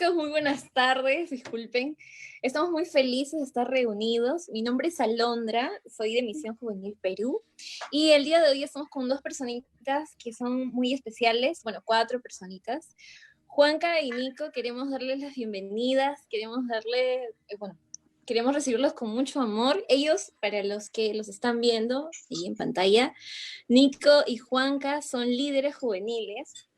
chicos, muy buenas tardes, disculpen. Estamos muy felices de estar reunidos. Mi nombre es Alondra, soy de Misión Juvenil Perú y el día de hoy estamos con dos personitas que son muy especiales, bueno, cuatro personitas. Juanca y Nico, queremos darles las bienvenidas, queremos recibirlos con mucho amor. Ellos, para los que los están viendo ahí en pantalla, Nico y Juanca son líderes juveniles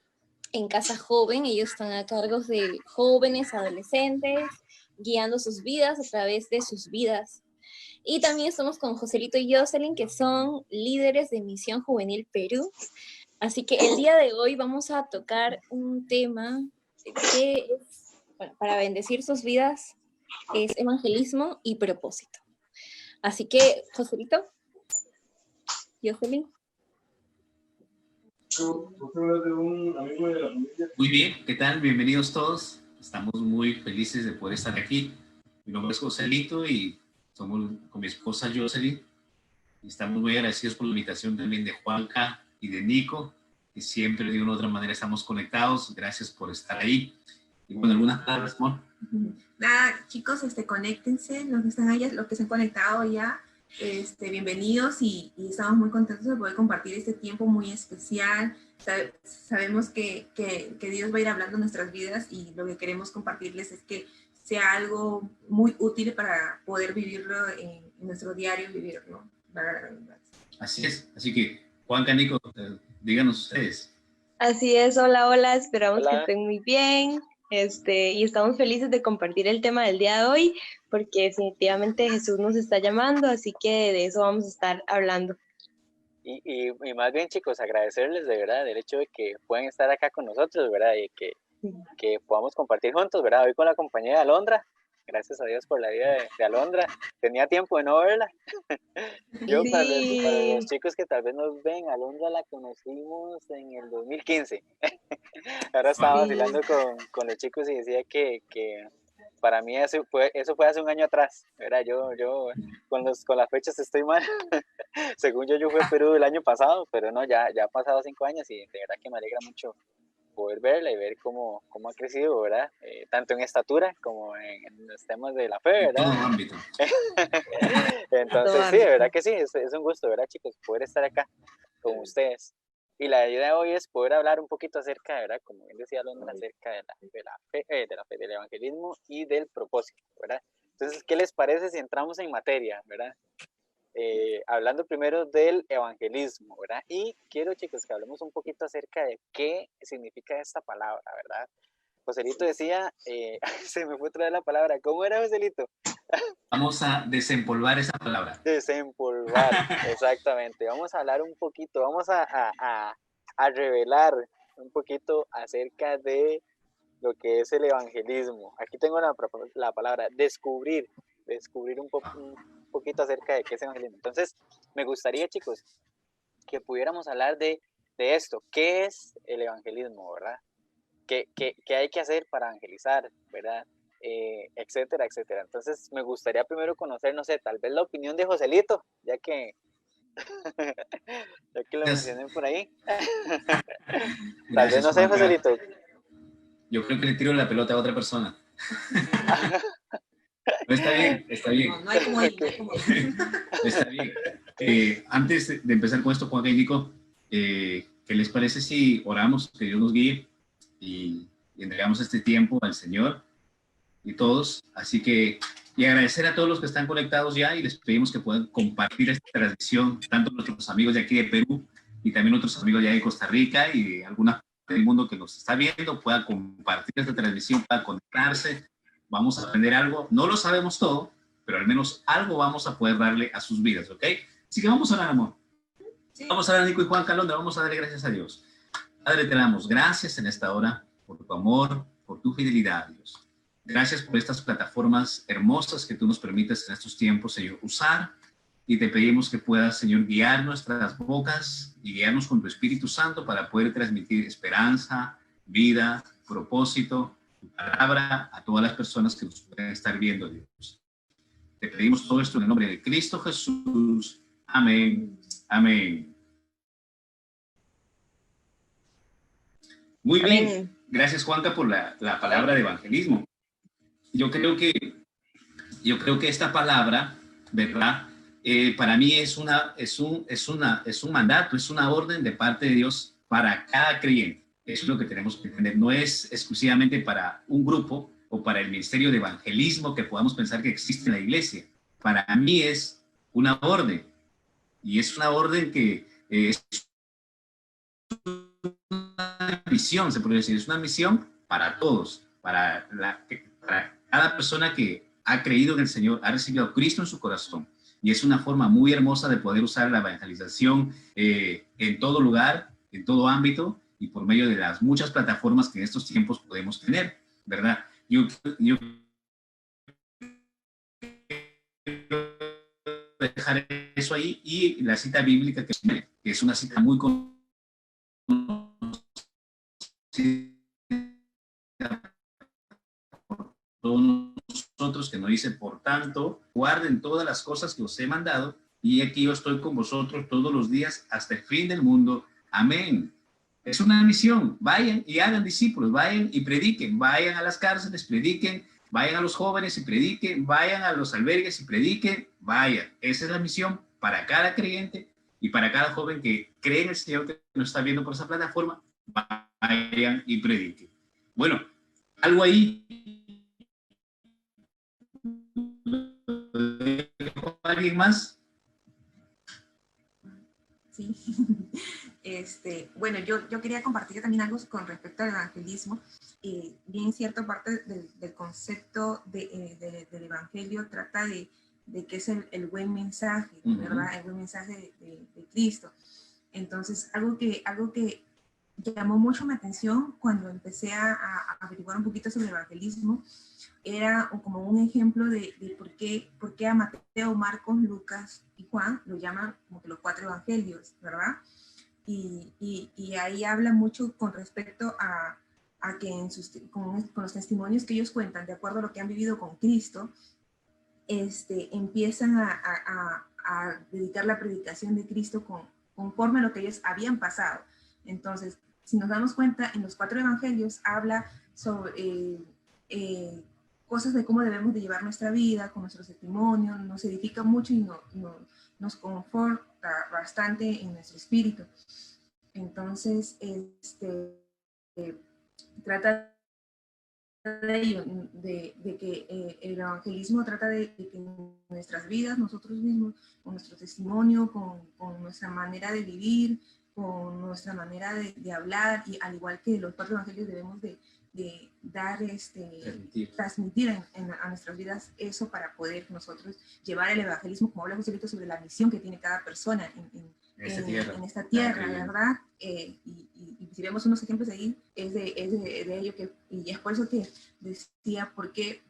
en Casa Joven. Ellos están a cargo de jóvenes, adolescentes, guiando sus vidas a través de sus vidas. Y también estamos con Joselito y Jocelyn, que son líderes de Misión Juvenil Perú. Así que el día de hoy vamos a tocar un tema que es, bueno, para bendecir sus vidas, es evangelismo y propósito. Así que, Joselito, Jocelyn. Muy bien, ¿qué tal? Bienvenidos todos. Estamos muy felices de poder estar aquí. Mi nombre es Joselito y somos con mi esposa Jocelyn. Y estamos muy agradecidos por la invitación también de Juanca y de Nico, que siempre de una u otra manera estamos conectados. Gracias por estar ahí. Y bueno, algunas palabras, amor. Nada, chicos, conéctense, los que están allá, los que se han conectado ya. Bienvenidos y estamos muy contentos de poder compartir este tiempo muy especial. Sabemos que Dios va a ir hablando en nuestras vidas y lo que queremos compartirles es que sea algo muy útil para poder vivirlo en nuestro diario vivir, ¿no? Así es, así que Juanca, Nico, díganos ustedes. Así es, hola, esperamos que estén muy bien. Y estamos felices de compartir el tema del día de hoy, porque definitivamente Jesús nos está llamando, así que de eso vamos a estar hablando. Y más bien, chicos, agradecerles de verdad el hecho de que pueden estar acá con nosotros, ¿verdad? Y que podamos compartir juntos, ¿verdad? Hoy con la compañía de Alondra. Gracias a Dios por la vida de Alondra. Tenía tiempo de no verla. Yo, sí. para los chicos que tal vez nos ven, Alondra la conocimos en el 2015. Ahora estaba vacilando con los chicos y decía que para mí eso fue hace un año atrás, ¿verdad? Yo con las fechas estoy mal. Según yo fui a Perú el año pasado, pero no, ya ha pasado 5 años y de verdad que me alegra mucho poder verla y ver cómo ha crecido, ¿verdad? Tanto en estatura como en los temas de la fe, ¿verdad? En todo ámbito. Entonces, sí, de verdad que sí, es un gusto, ¿verdad, chicos? Poder estar acá con ustedes. Y la idea de hoy es poder hablar un poquito acerca, ¿verdad? Como bien decía Londra, acerca de la fe, del evangelismo y del propósito, ¿verdad? Entonces, ¿qué les parece si entramos en materia, ¿verdad? Hablando primero del evangelismo, ¿verdad? Y quiero, chicos, que hablemos un poquito acerca de qué significa esta palabra, ¿verdad? Joselito decía, se me fue otra vez la palabra, ¿cómo era, Joselito? Vamos a desempolvar esa palabra. Desempolvar, exactamente. Vamos a hablar un poquito, vamos a revelar un poquito acerca de lo que es el evangelismo. Aquí tengo la palabra descubrir un poquito acerca de qué es evangelismo. Entonces, me gustaría, chicos, que pudiéramos hablar de esto. ¿Qué es el evangelismo, verdad? ¿Qué hay que hacer para evangelizar, verdad? Etcétera, etcétera. Entonces, me gustaría primero conocer, no sé, tal vez la opinión de Joselito, ya que lo mencioné por ahí. Tal vez, no sé, Joselito. Yo creo que le tiro la pelota a otra persona. No, está bien. No hay como Está bien. Antes de empezar con esto, Juan y Nico, ¿qué les parece si oramos, que Dios nos guíe y entregamos este tiempo al Señor y todos? Así que, y agradecer a todos los que están conectados ya y les pedimos que puedan compartir esta transmisión, tanto nuestros amigos de aquí de Perú y también otros amigos ya de Costa Rica y de alguna parte del mundo que nos está viendo, puedan compartir esta transmisión, puedan conectarse. Vamos a aprender algo, no lo sabemos todo, pero al menos algo vamos a poder darle a sus vidas, ¿ok? Así que vamos a orar, amor. Sí. Vamos a orar, Nico y Juan Calondra, vamos a darle gracias a Dios. Padre, te damos gracias en esta hora por tu amor, por tu fidelidad, Dios. Gracias por estas plataformas hermosas que tú nos permites en estos tiempos, Señor, usar. Y te pedimos que puedas, Señor, guiar nuestras bocas y guiarnos con tu Espíritu Santo para poder transmitir esperanza, vida, propósito, tu palabra a todas las personas que nos pueden estar viendo, Dios. Te pedimos todo esto en el nombre de Cristo Jesús. Amén. Amén. Muy bien. gracias Juanca por la palabra de evangelismo. Yo creo que esta palabra, ¿verdad? Para mí es un mandato, es una orden de parte de Dios para cada creyente. Eso es lo que tenemos que entender. No es exclusivamente para un grupo o para el ministerio de evangelismo que podamos pensar que existe en la iglesia. Para mí es una orden, y es una orden que es una misión, se puede decir, es una misión para todos, para cada persona que ha creído en el Señor, ha recibido a Cristo en su corazón. Y es una forma muy hermosa de poder usar la evangelización en todo lugar, en todo ámbito, y por medio de las muchas plataformas que en estos tiempos podemos tener, ¿verdad? Yo dejar eso ahí, y la cita bíblica que es una cita muy conocida por todos nosotros, que nos dice: por tanto, guarden todas las cosas que os he mandado, y aquí yo estoy con vosotros todos los días hasta el fin del mundo. Amén. Es una misión. Vayan y hagan discípulos, vayan y prediquen, vayan a las cárceles, prediquen, vayan a los jóvenes y prediquen, vayan a los albergues y prediquen, vayan. Esa es la misión para cada creyente y para cada joven que cree en el Señor, que nos está viendo por esa plataforma. Vayan y prediquen. Bueno, algo ahí. ¿Alguien más? Sí. Bueno, yo quería compartir también algo con respecto al evangelismo. Bien cierto, parte del concepto del evangelio trata de que es el buen mensaje, ¿verdad? El buen mensaje de Cristo. Entonces, algo que llamó mucho mi atención cuando empecé a averiguar un poquito sobre el evangelismo era como un ejemplo de por qué a Mateo, Marcos, Lucas y Juan lo llaman como que los 4 evangelios, ¿verdad? Y ahí habla mucho con respecto a que con los testimonios que ellos cuentan, de acuerdo a lo que han vivido con Cristo, empiezan a dedicar la predicación de Cristo conforme a lo que ellos habían pasado. Entonces, si nos damos cuenta, en los 4 evangelios habla sobre cosas de cómo debemos de llevar nuestra vida, con nuestro testimonio, nos edifica mucho y nos conforta bastante en nuestro espíritu. Entonces, trata de ello, de que el evangelismo trata de que nuestras vidas, nosotros mismos, con nuestro testimonio, con nuestra manera de vivir, con nuestra manera de hablar, y al igual que los 4 evangelios debemos de dar, transmitir a nuestras vidas eso, para poder nosotros llevar el evangelismo, como habla Joselito, sobre la misión que tiene cada persona en esta tierra, ¿verdad? Y si vemos unos ejemplos ahí, es de ello, y es por eso que decía, ¿por qué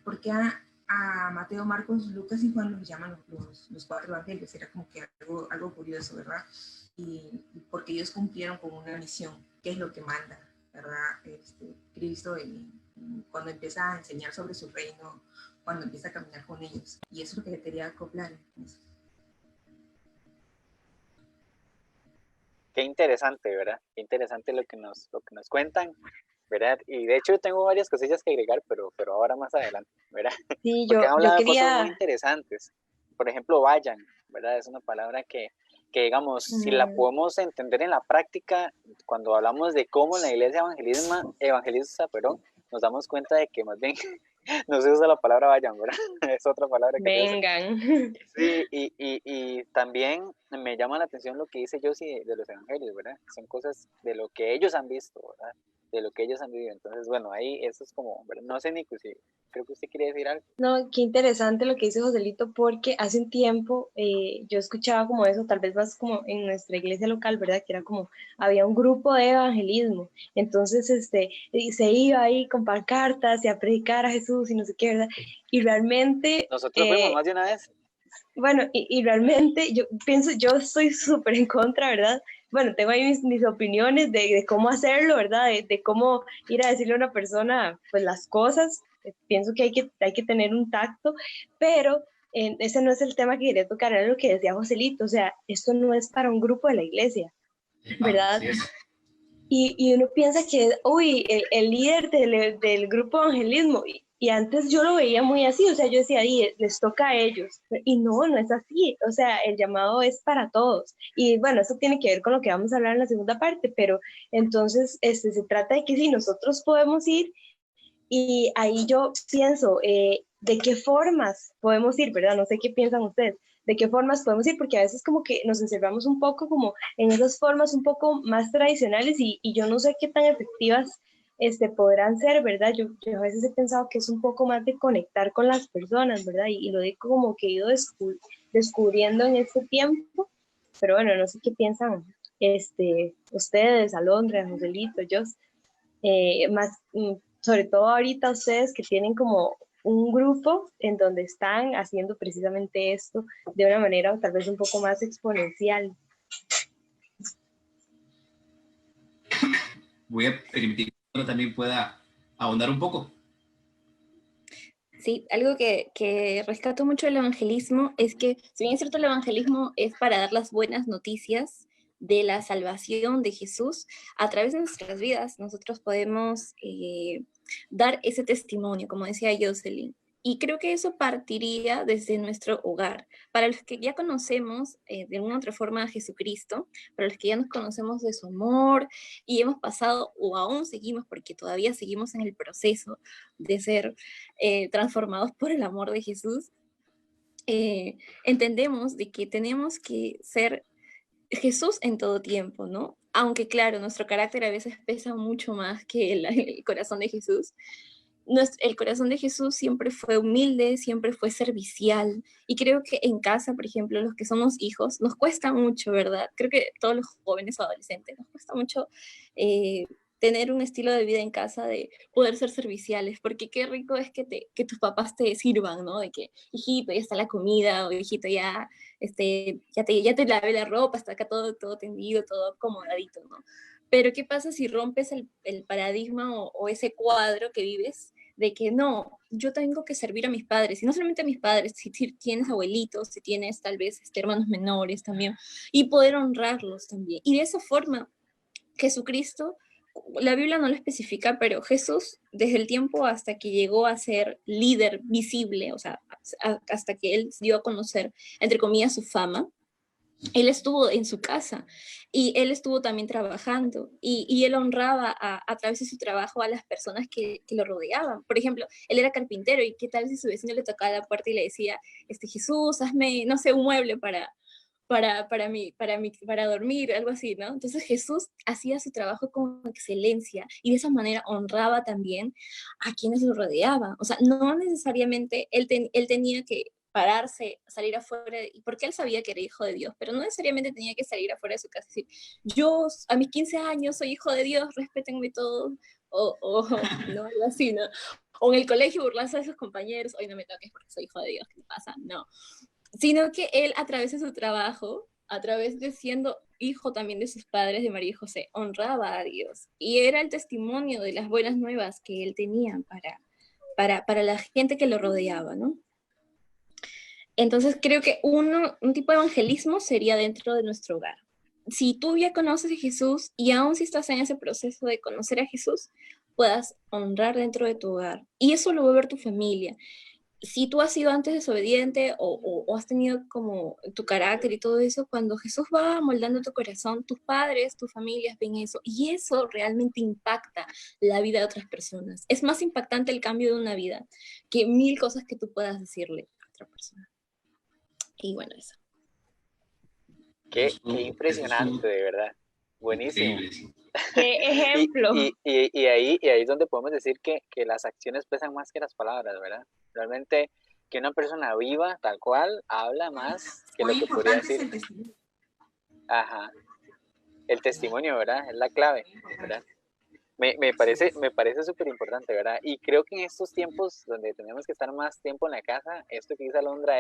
a Mateo, Marcos, Lucas y Juan los llaman los 4 evangelios? Era como que algo curioso, ¿verdad? Y porque ellos cumplieron con una misión, que es lo que manda, ¿verdad? Cristo, cuando empieza a enseñar sobre su reino, cuando empieza a caminar con ellos. Y eso es lo que quería acoplar. Qué interesante, ¿verdad? Qué interesante lo que nos cuentan, ¿verdad? Y de hecho tengo varias cosillas que agregar, pero ahora más adelante, ¿verdad? Sí, Porque han hablado de cosas muy quería... interesantes. Por ejemplo, vayan, ¿verdad? Es una palabra que digamos, si la podemos entender en la práctica, cuando hablamos de cómo la iglesia evangeliza, nos damos cuenta de que más bien no se usa la palabra vayan, ¿verdad? Es otra palabra que vengan. Sí, y también me llama la atención lo que dice Josie de los evangelios, ¿verdad? Son cosas de lo que ellos han visto, ¿verdad? De lo que ellos han vivido. Entonces, bueno, ahí eso es como, ¿verdad? No sé, Nico, si creo que usted quiere decir algo. No, qué interesante lo que dice Joselito, porque hace un tiempo yo escuchaba como eso, tal vez más como en nuestra iglesia local, ¿verdad? Que era como, había un grupo de evangelismo, entonces se iba ahí con pancartas y a predicar a Jesús y no sé qué, ¿verdad? Y realmente... Nosotros fuimos más de una vez. Bueno, y realmente yo estoy súper en contra, ¿verdad? Bueno, tengo ahí mis opiniones de cómo hacerlo, ¿verdad? De cómo ir a decirle a una persona, pues, las cosas. Pienso que hay que tener un tacto, pero ese no es el tema que quería tocar, era lo que decía Joselito, o sea, esto no es para un grupo de la iglesia, ¿verdad? y uno piensa que, uy, el líder del grupo evangelismo, y antes yo lo veía muy así, o sea, yo decía, les toca a ellos, y no, no es así, o sea, el llamado es para todos, y bueno, eso tiene que ver con lo que vamos a hablar en la segunda parte, pero entonces se trata de que si nosotros podemos ir, y ahí yo pienso, ¿de qué formas podemos ir, verdad? No sé qué piensan ustedes, ¿de qué formas podemos ir? Porque a veces como que nos encerramos un poco como en esas formas un poco más tradicionales y yo no sé qué tan efectivas podrán ser, ¿verdad? Yo a veces he pensado que es un poco más de conectar con las personas, ¿verdad? Y lo he como que ido descubriendo en este tiempo, pero bueno, no sé qué piensan ustedes, Alondra, Joselito, yo más, sobre todo ahorita ustedes que tienen como un grupo en donde están haciendo precisamente esto de una manera tal vez un poco más exponencial. Voy a permitir que también pueda ahondar un poco. Sí, algo que rescato mucho del evangelismo es que, si bien es cierto, el evangelismo es para dar las buenas noticias de la salvación de Jesús, a través de nuestras vidas nosotros podemos dar ese testimonio, como decía Jocelyn. Y creo que eso partiría desde nuestro hogar. Para los que ya conocemos de una u otra forma a Jesucristo, para los que ya nos conocemos de su amor y hemos pasado o aún seguimos, porque todavía seguimos en el proceso de ser transformados por el amor de Jesús, entendemos de que tenemos que ser Jesús en todo tiempo, ¿no? Aunque claro, nuestro carácter a veces pesa mucho más que el corazón de Jesús. El corazón de Jesús siempre fue humilde, siempre fue servicial. Y creo que en casa, por ejemplo, los que somos hijos, nos cuesta mucho, ¿verdad? Creo que todos los jóvenes o adolescentes nos cuesta mucho tener un estilo de vida en casa de poder ser serviciales, porque qué rico es que tus papás te sirvan, ¿no? De que, hijito, ya está la comida, o hijito, ya te lavé la ropa, está acá todo tendido, todo acomodadito, ¿no? Pero ¿qué pasa si rompes el paradigma o ese cuadro que vives de que no, yo tengo que servir a mis padres, y no solamente a mis padres, si tienes abuelitos, si tienes tal vez hermanos menores también, y poder honrarlos también. Y de esa forma, Jesucristo, la Biblia no lo especifica, pero Jesús, desde el tiempo hasta que llegó a ser líder visible, o sea, hasta que él dio a conocer, entre comillas, su fama, él estuvo en su casa y él estuvo también trabajando y él honraba a través de su trabajo a las personas que lo rodeaban. Por ejemplo, él era carpintero y qué tal si su vecino le tocaba la puerta y le decía, Jesús, hazme, no sé, un mueble para dormir, algo así, ¿no? Entonces Jesús hacía su trabajo con excelencia y de esa manera honraba también a quienes lo rodeaban. O sea, no necesariamente él tenía que pararse, salir afuera, y porque él sabía que era hijo de Dios, pero no necesariamente tenía que salir afuera de su casa y decir, yo a mis 15 años soy hijo de Dios, respétenme todos, o no, algo así, ¿no? O en el colegio burlarse de sus compañeros, hoy no me toques porque soy hijo de Dios, ¿qué pasa? No, sino que él a través de su trabajo, a través de siendo hijo también de sus padres, de María y José, honraba a Dios. Y era el testimonio de las buenas nuevas que él tenía para la gente que lo rodeaba, ¿no? Entonces creo que un tipo de evangelismo sería dentro de nuestro hogar. Si tú ya conoces a Jesús y aún si estás en ese proceso de conocer a Jesús, puedas honrar dentro de tu hogar. Y eso lo va a ver tu familia. Si tú has sido antes desobediente o has tenido como tu carácter y todo eso, cuando Jesús va moldando tu corazón, tus padres, tus familias ven eso y eso realmente impacta la vida de otras personas. Es más impactante el cambio de una vida que 1000 cosas que tú puedas decirle a otra persona. Y bueno, eso. Qué impresionante, de verdad. Buenísimo. Increíble, sí. ¡Qué ejemplo! Y ahí es donde podemos decir que las acciones pesan más que las palabras, ¿verdad? Realmente que una persona viva, tal cual, habla más que lo que podría decir. El testimonio. Ajá. El testimonio, ¿verdad? Es la clave, ¿verdad? Me parece súper importante, ¿verdad? Y creo que en estos tiempos donde tenemos que estar más tiempo en la casa, esto que dice Alondra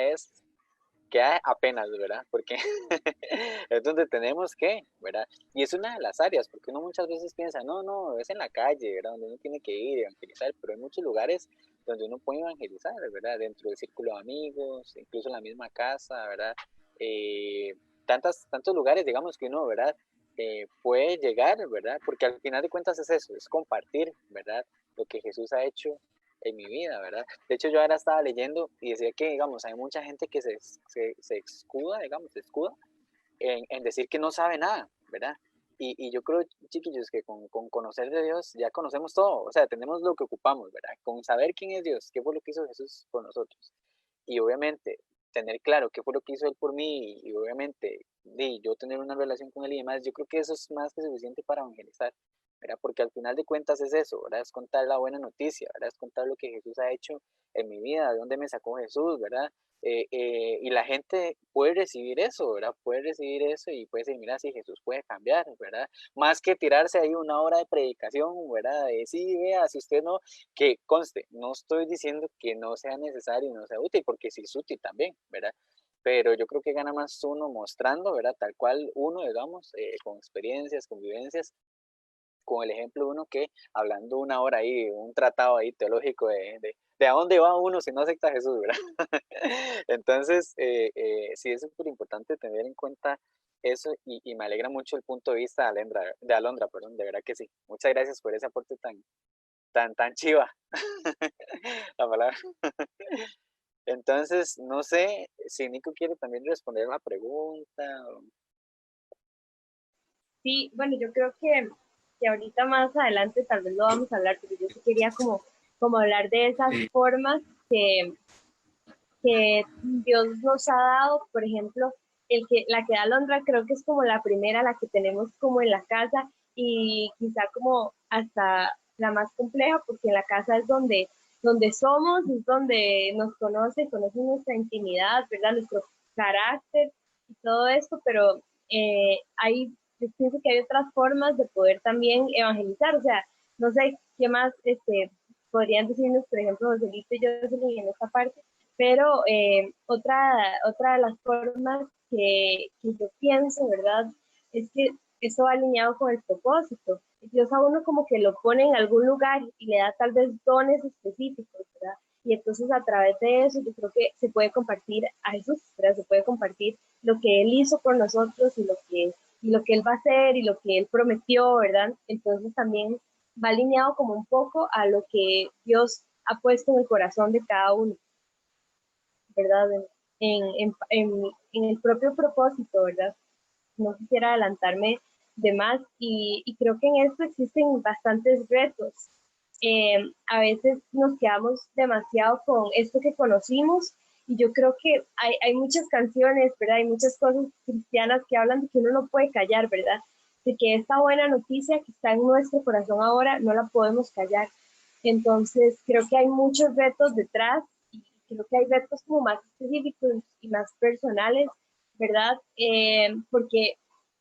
queda apenas, ¿verdad? Porque es donde tenemos que, ¿verdad? Y es una de las áreas, porque uno muchas veces piensa, no, es en la calle, ¿verdad? Donde uno tiene que ir y evangelizar, pero hay muchos lugares donde uno puede evangelizar, ¿verdad? Dentro del círculo de amigos, incluso en la misma casa, ¿verdad? Tantos lugares, digamos, que uno, ¿verdad? puede llegar, ¿verdad? Porque al final de cuentas es eso, es compartir, ¿verdad? Lo que Jesús ha hecho en mi vida, ¿verdad? De hecho, yo ahora estaba leyendo y decía que, digamos, hay mucha gente que se escuda, digamos, se escuda en decir que no sabe nada, ¿verdad? Y yo creo, chiquillos, que con conocer de Dios ya conocemos todo, o sea, tenemos lo que ocupamos, ¿verdad? Con saber quién es Dios, qué fue lo que hizo Jesús por nosotros. Y obviamente tener claro qué fue lo que hizo Él por mí y obviamente yo tener una relación con Él y demás, yo creo que eso es más que suficiente para evangelizar, ¿verdad? Porque al final de cuentas es eso, ¿verdad? Es contar la buena noticia, ¿verdad? Es contar lo que Jesús ha hecho en mi vida, de dónde me sacó Jesús, ¿verdad? Y la gente puede recibir eso, ¿verdad? Puede recibir eso y puede decir, mira, si Jesús puede cambiar, ¿verdad? Más que tirarse ahí una hora de predicación, ¿verdad? De sí, vea, si usted no, que conste, no estoy diciendo que no sea necesario y no sea útil, porque sí es útil también, ¿verdad? Pero yo creo que gana más uno mostrando, ¿verdad? Tal cual uno, digamos, con experiencias, con vivencias, con el ejemplo uno que hablando una hora ahí, un tratado ahí teológico de a dónde va uno si no acepta a Jesús, ¿verdad? Entonces, sí es súper importante tener en cuenta eso y me alegra mucho el punto de vista de Alondra, perdón, de verdad que sí. Muchas gracias por ese aporte tan chiva, la palabra. Entonces, no sé si Nico quiere también responder la pregunta. Sí, bueno, yo creo que ahorita más adelante tal vez lo vamos a hablar, pero yo sí quería como hablar de esas formas que Dios nos ha dado, por ejemplo, la que da Alondra creo que es como la primera, la que tenemos como en la casa y quizá como hasta la más compleja, porque en la casa es donde somos, es donde nos conoce nuestra intimidad, ¿verdad? Nuestro carácter y todo esto, pero yo pienso que hay otras formas de poder también evangelizar, o sea, no sé qué más podrían decirnos, por ejemplo, Joselito y yo en esta parte, pero otra de las formas que yo pienso, ¿verdad? Es que eso va alineado con el propósito. Dios a uno como que lo pone en algún lugar y le da tal vez dones específicos, ¿verdad? Y entonces a través de eso yo creo que se puede compartir a Jesús, ¿verdad? Se puede compartir lo que Él hizo por nosotros y lo que Él va a hacer y lo que Él prometió, ¿verdad? Entonces también va alineado como un poco a lo que Dios ha puesto en el corazón de cada uno, ¿verdad? En el propio propósito, ¿verdad? No quisiera adelantarme de más y creo que en esto existen bastantes retos. A veces nos quedamos demasiado con esto que conocimos y yo creo que hay muchas canciones, ¿verdad? Hay muchas cosas cristianas que hablan de que uno no puede callar, ¿verdad? De que esta buena noticia que está en nuestro corazón ahora no la podemos callar. Entonces, creo que hay muchos retos detrás y creo que hay retos como más específicos y más personales, ¿verdad? Porque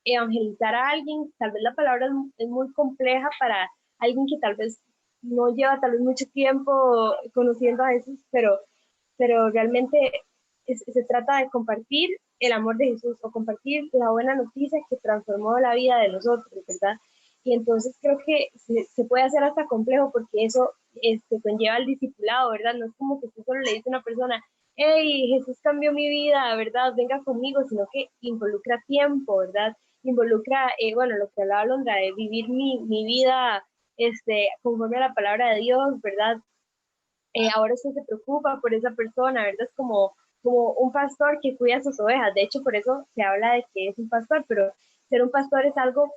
evangelizar a alguien, tal vez la palabra es muy compleja para alguien que tal vez no lleva tal vez mucho tiempo conociendo a Jesús, pero realmente se trata de compartir el amor de Jesús o compartir la buena noticia que transformó la vida de nosotros, ¿verdad? Y entonces creo que se puede hacer hasta complejo porque eso conlleva el discipulado, ¿verdad? No es como que tú solo le dices a una persona, hey, Jesús cambió mi vida, ¿verdad? Venga conmigo, sino que involucra tiempo, ¿verdad? Involucra, bueno, lo que hablaba Londra, de vivir mi vida conforme a la palabra de Dios, ¿verdad? Ahora usted se preocupa por esa persona, ¿verdad? Es como un pastor que cuida sus ovejas. De hecho, por eso se habla de que es un pastor, pero ser un pastor es algo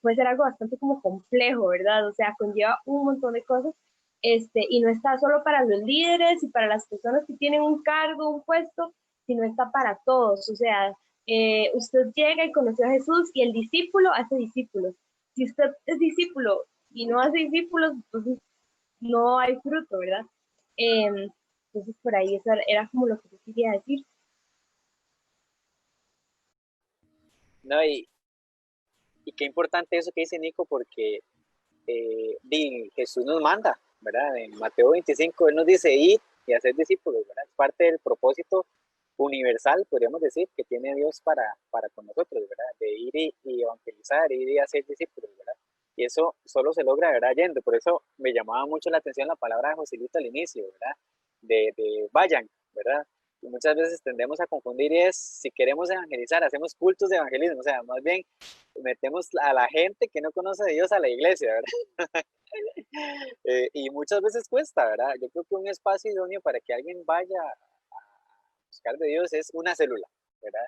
puede ser algo bastante como complejo, ¿verdad? O sea, conlleva un montón de cosas, y no está solo para los líderes y para las personas que tienen un cargo, un puesto, sino está para todos. O sea, usted llega y conoció a Jesús y el discípulo hace discípulos. Si usted es discípulo y no hace discípulos, pues no hay fruto, ¿verdad? Entonces por ahí eso era como lo que yo quería decir. No, y qué importante eso que dice Nico, porque Jesús nos manda, ¿verdad? En Mateo 25, Él nos dice ir y hacer discípulos, ¿verdad? Es parte del propósito universal, podríamos decir, que tiene Dios para con nosotros, ¿verdad? De ir y evangelizar, ir y hacer discípulos, ¿verdad? Y eso solo se logra, ¿verdad? Yendo. Por eso me llamaba mucho la atención la palabra de Joselito al inicio, ¿verdad? De vayan, ¿verdad? muchas veces tendemos a confundir es, si queremos evangelizar, hacemos cultos de evangelismo, o sea, más bien metemos a la gente que no conoce a Dios a la iglesia, ¿verdad? Y muchas veces cuesta, ¿verdad? Yo creo que un espacio idóneo para que alguien vaya a buscar de Dios es una célula, ¿verdad?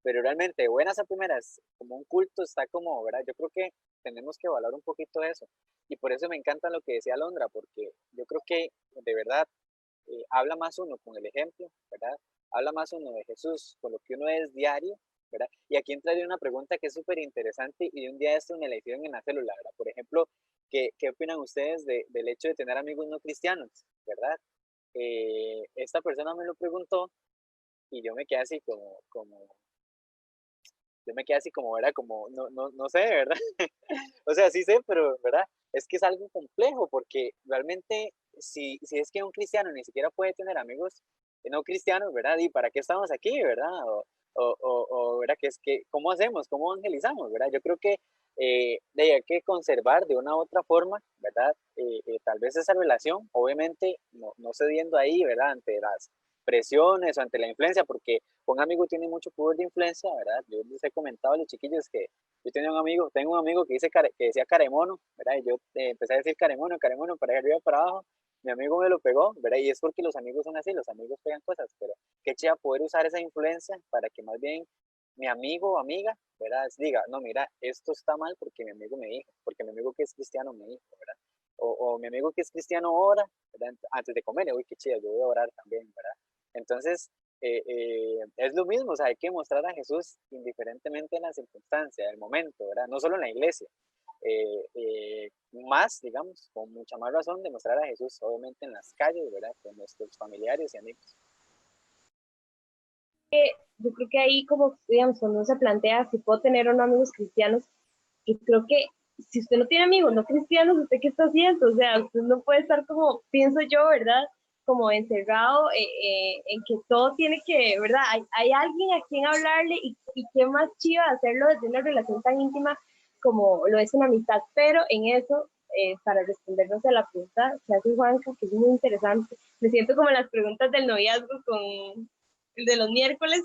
Pero realmente, buenas a primeras, como un culto está como, ¿verdad? Yo creo que tenemos que valorar un poquito eso. Y por eso me encanta lo que decía Londra, porque yo creo que de verdad habla más uno con el ejemplo, ¿verdad? Habla más uno de Jesús con lo que uno es diario, ¿verdad? Y aquí entraría una pregunta que es súper interesante y un día esto me la hicieron en la célula, ¿verdad? Por ejemplo, ¿qué opinan ustedes del hecho de tener amigos no cristianos, ¿verdad? Esta persona me lo preguntó y yo me quedé así yo me quedé así como, ¿verdad? Como, no sé, ¿verdad? O sea, sí sé, pero, ¿verdad? Es que es algo complejo porque realmente si es que un cristiano ni siquiera puede tener amigos no cristianos, ¿verdad? ¿Y para qué estamos aquí, verdad? ¿Verdad? ¿Cómo hacemos? ¿Cómo evangelizamos, verdad? Yo creo que hay que conservar de una u otra forma, ¿verdad? Tal vez esa relación, obviamente, no cediendo ahí, ¿verdad? Ante las presiones o ante la influencia, porque un amigo tiene mucho poder de influencia, ¿verdad? Yo les he comentado a los chiquillos que yo tengo un amigo que decía caremono, ¿verdad? Y yo empecé a decir caremono, caremono, para arriba y para abajo. Mi amigo me lo pegó, ¿verdad? Y es porque los amigos son así, los amigos pegan cosas, pero qué chido poder usar esa influencia para que más bien mi amigo o amiga, ¿verdad? Diga, no, mira, esto está mal porque mi amigo me dijo, porque mi amigo que es cristiano me dijo, ¿verdad? O mi amigo que es cristiano ora, ¿verdad? Antes de comer, uy, qué chido, yo voy a orar también, ¿verdad? Entonces, es lo mismo, o sea, hay que mostrar a Jesús indiferentemente en la circunstancia, el momento, ¿verdad? No solo en la iglesia. Más, digamos, con mucha más razón, demostrar a Jesús, obviamente, en las calles, ¿verdad? Con nuestros familiares y amigos. Yo creo que ahí, como digamos, cuando uno se plantea si puedo tener o no amigos cristianos, yo creo que si usted no tiene amigos no cristianos, ¿usted qué está haciendo? O sea, usted no puede estar como, pienso yo, ¿verdad? Como encerrado en que todo tiene que, ¿verdad? Hay alguien a quien hablarle y qué más chiva hacerlo desde una relación tan íntima como lo es una amistad. Pero en eso, para respondernos a la pregunta que hace Juanca, que es muy interesante, me siento como en las preguntas del noviazgo con el de los miércoles,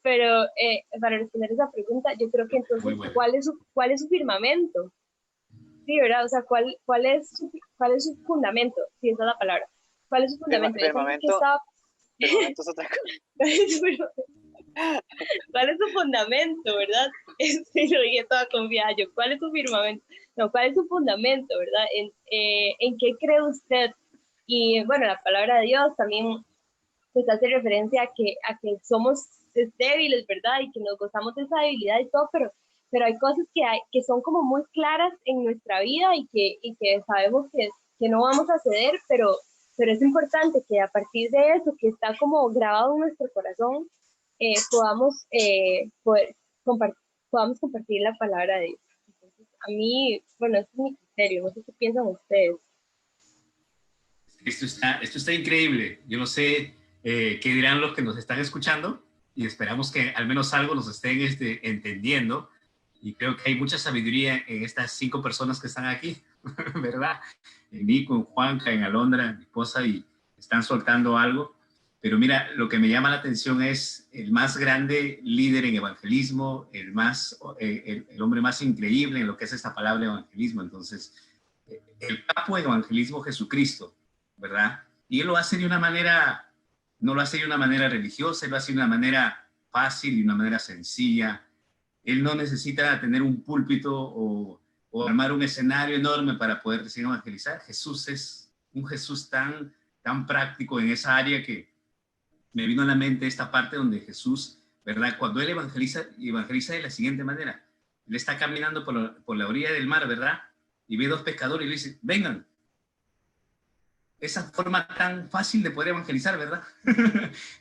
pero para responder esa pregunta, yo creo que entonces, ¿cuál es su firmamento? Sí, ¿verdad? O sea, ¿cuál es su fundamento? Sí, esa es la palabra. ¿Cuál es su fundamento? Firmamento es otra cosa. ¿Cuál es su fundamento, verdad? Sí, lo dije toda confiada yo. ¿Cuál es su firmamento? No, ¿cuál es su fundamento, verdad? ¿En qué cree usted? Y bueno, la palabra de Dios también pues hace referencia a que somos débiles, ¿verdad? Y que nos gozamos de esa debilidad y todo, pero hay cosas que son como muy claras en nuestra vida y que sabemos que no vamos a ceder, pero es importante que a partir de eso, que está como grabado en nuestro corazón, podamos compartir la palabra de Dios. Entonces, a mí, bueno, este es mi criterio, no sé qué piensan ustedes. Esto está increíble. Yo no sé qué dirán los que nos están escuchando y esperamos que al menos algo nos estén entendiendo. Y creo que hay mucha sabiduría en estas 5 personas que están aquí, ¿verdad? En Nico, en Juanca, en Alondra, mi esposa, y están soltando algo. Pero mira, lo que me llama la atención es el más grande líder en evangelismo, el hombre más increíble en lo que es esta palabra evangelismo. Entonces, el capo en evangelismo, Jesucristo, ¿verdad? Y él lo hace de una manera, no lo hace de una manera religiosa, él lo hace de una manera fácil, de una manera sencilla. Él no necesita tener un púlpito o armar un escenario enorme para poder decir evangelizar. Jesús es un Jesús tan práctico en esa área que me vino a la mente esta parte donde Jesús, ¿verdad? Cuando él evangeliza de la siguiente manera. Él está caminando por la orilla del mar, ¿verdad? Y ve 2 pescadores y le dice, vengan. Esa forma tan fácil de poder evangelizar, ¿verdad?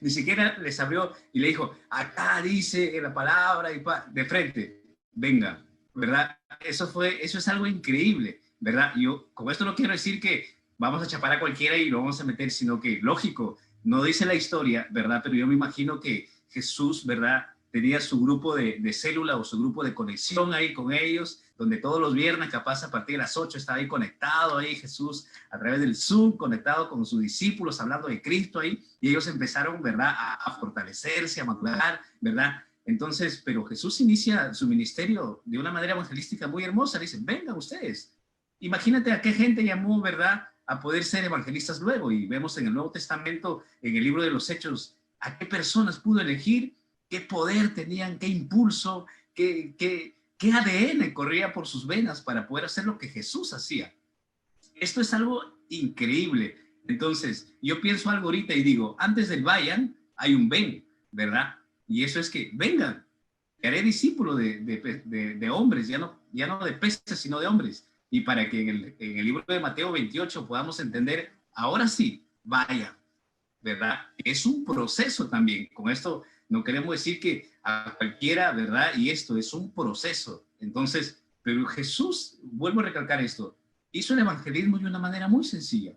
Ni siquiera les abrió y le dijo, acá dice la palabra y de frente, venga, ¿verdad? Eso es algo increíble, ¿verdad? Yo con esto no quiero decir que vamos a chapar a cualquiera y lo vamos a meter, sino que, lógico, no dice la historia, ¿verdad? Pero yo me imagino que Jesús, ¿verdad? Tenía su grupo de célula o su grupo de conexión ahí con ellos, donde todos los viernes, capaz a partir de las 8, estaba ahí conectado, ahí Jesús, a través del Zoom, conectado con sus discípulos, hablando de Cristo ahí, y ellos empezaron, ¿verdad?, a fortalecerse, a madurar, ¿verdad? Entonces, pero Jesús inicia su ministerio de una manera evangelística muy hermosa. Dicen, vengan ustedes. Imagínate a qué gente llamó, ¿verdad?, a poder ser evangelistas luego. Y vemos en el Nuevo Testamento, en el libro de los Hechos, a qué personas pudo elegir, qué poder tenían, qué impulso, qué ADN corría por sus venas para poder hacer lo que Jesús hacía. Esto es algo increíble. Entonces, yo pienso algo ahorita y digo, antes del vayan, hay un ven, ¿verdad? Y eso es que vengan, que haré discípulo de hombres, ya no de peces, sino de hombres. Y para que en el libro de Mateo 28 podamos entender, ahora sí, vaya, ¿verdad? Es un proceso también. Con esto no queremos decir que a cualquiera, ¿verdad? Y esto es un proceso. Entonces, pero Jesús, vuelvo a recalcar esto, hizo el evangelismo de una manera muy sencilla.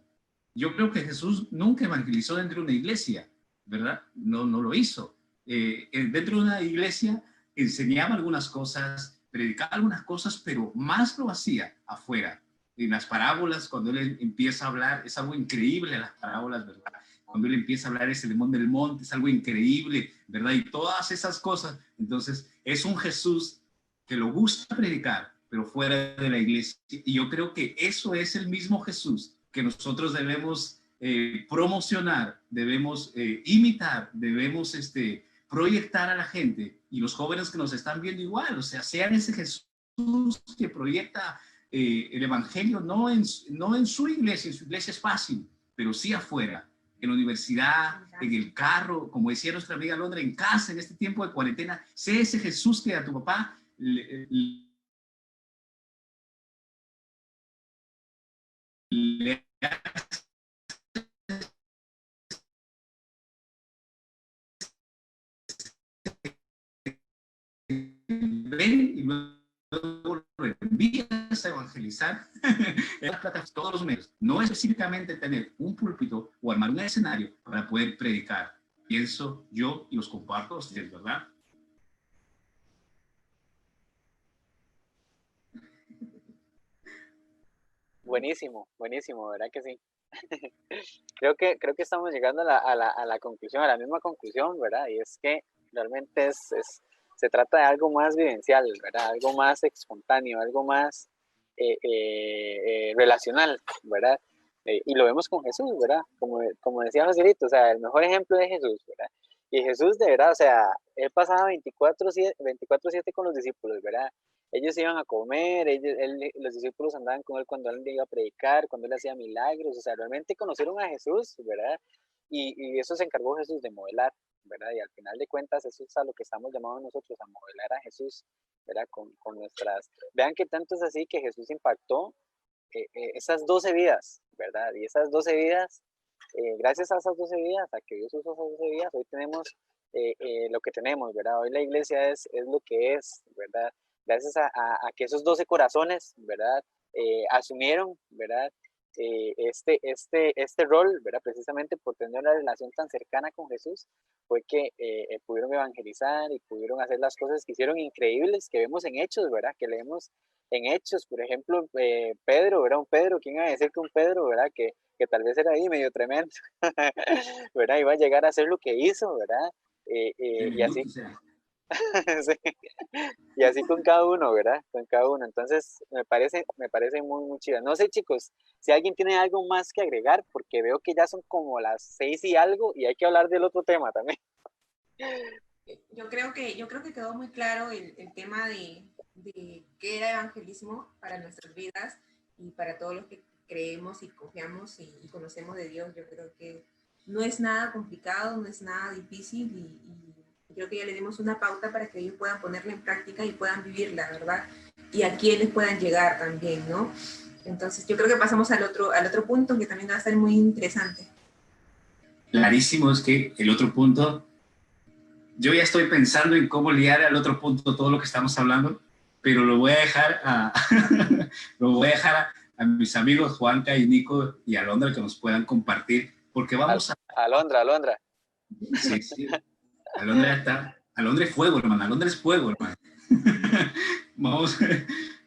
Yo creo que Jesús nunca evangelizó dentro de una iglesia, ¿verdad? No lo hizo. Dentro de una iglesia enseñaba algunas cosas, predicaba algunas cosas, pero más lo hacía afuera. En las parábolas, cuando él empieza a hablar, es algo increíble las parábolas, ¿verdad? Cuando él empieza a hablar ese sermón del monte, es algo increíble, ¿verdad? Y todas esas cosas. Entonces, es un Jesús que lo gusta predicar, pero fuera de la iglesia. Y yo creo que eso es el mismo Jesús que nosotros debemos promocionar, debemos imitar, debemos proyectar a la gente, y los jóvenes que nos están viendo igual, o sea, sean ese Jesús que proyecta el evangelio, no en su iglesia es fácil, pero sí afuera, en la universidad, en el carro, como decía nuestra amiga Londra, en casa, en este tiempo de cuarentena. Sé ese Jesús que a tu papá le ven y luego lo envías a evangelizar en las plataformas, todos los medios. No específicamente tener un púlpito o armar un escenario para poder predicar. Pienso yo y los comparto a ustedes, ¿verdad? Buenísimo, buenísimo, ¿verdad que sí? Creo que estamos llegando a la conclusión, a la misma conclusión, ¿verdad? Y es que realmente se trata de algo más vivencial, ¿verdad? Algo más espontáneo, algo más relacional, ¿verdad? Y lo vemos con Jesús, ¿verdad? Como decía Joselito, o sea, el mejor ejemplo de Jesús, ¿verdad? Y Jesús, de verdad, o sea, él pasaba 24/7 con los discípulos, ¿verdad? Ellos iban a comer, los discípulos andaban con él cuando él iba a predicar, cuando él hacía milagros, o sea, realmente conocieron a Jesús, ¿verdad? Y eso se encargó Jesús de modelar, ¿verdad? Y al final de cuentas, eso es a lo que estamos llamados nosotros, a modelar a Jesús, ¿verdad? Con nuestras... Vean que tanto es así que Jesús impactó esas 12 vidas, ¿verdad? Y esas 12 vidas, gracias a esas 12 vidas, a que Dios usó esas 12 vidas, hoy tenemos lo que tenemos, ¿verdad? Hoy la iglesia es lo que es, ¿verdad? Gracias a que esos 12 corazones, ¿verdad? Asumieron, ¿verdad? Este rol, ¿verdad? Precisamente por tener una relación tan cercana con Jesús, fue que pudieron evangelizar y pudieron hacer las cosas que hicieron increíbles, que vemos en Hechos, ¿verdad? Que leemos en Hechos, por ejemplo, Pedro, ¿verdad? Un Pedro, ¿quién iba a decir que un Pedro, ¿verdad? Que tal vez era ahí medio tremendo, ¿verdad? Iba a llegar a hacer lo que hizo, ¿verdad? Y así... Sí. Y así con cada uno, ¿verdad? Con cada uno. Entonces, me parece muy, muy chido. No sé, chicos, si alguien tiene algo más que agregar, porque veo que ya son como las 6 y algo y hay que hablar del otro tema también. Yo creo que quedó muy claro el tema de qué era evangelismo para nuestras vidas y para todos los que creemos y confiamos y conocemos de Dios. Yo creo que no es nada complicado, no es nada difícil y creo que ya le dimos una pauta para que ellos puedan ponerla en práctica y puedan vivirla, ¿verdad? Y a quienes puedan llegar también, ¿no? Entonces, yo creo que pasamos al otro punto que también va a ser muy interesante. Clarísimo, es que el otro punto, yo ya estoy pensando en cómo liar al otro punto todo lo que estamos hablando, pero lo voy a dejar a mis amigos Juanca y Nico y Alondra que nos puedan compartir, porque vamos a... Alondra. Sí. Alondra es fuego, hermano. Alondra es fuego, hermano.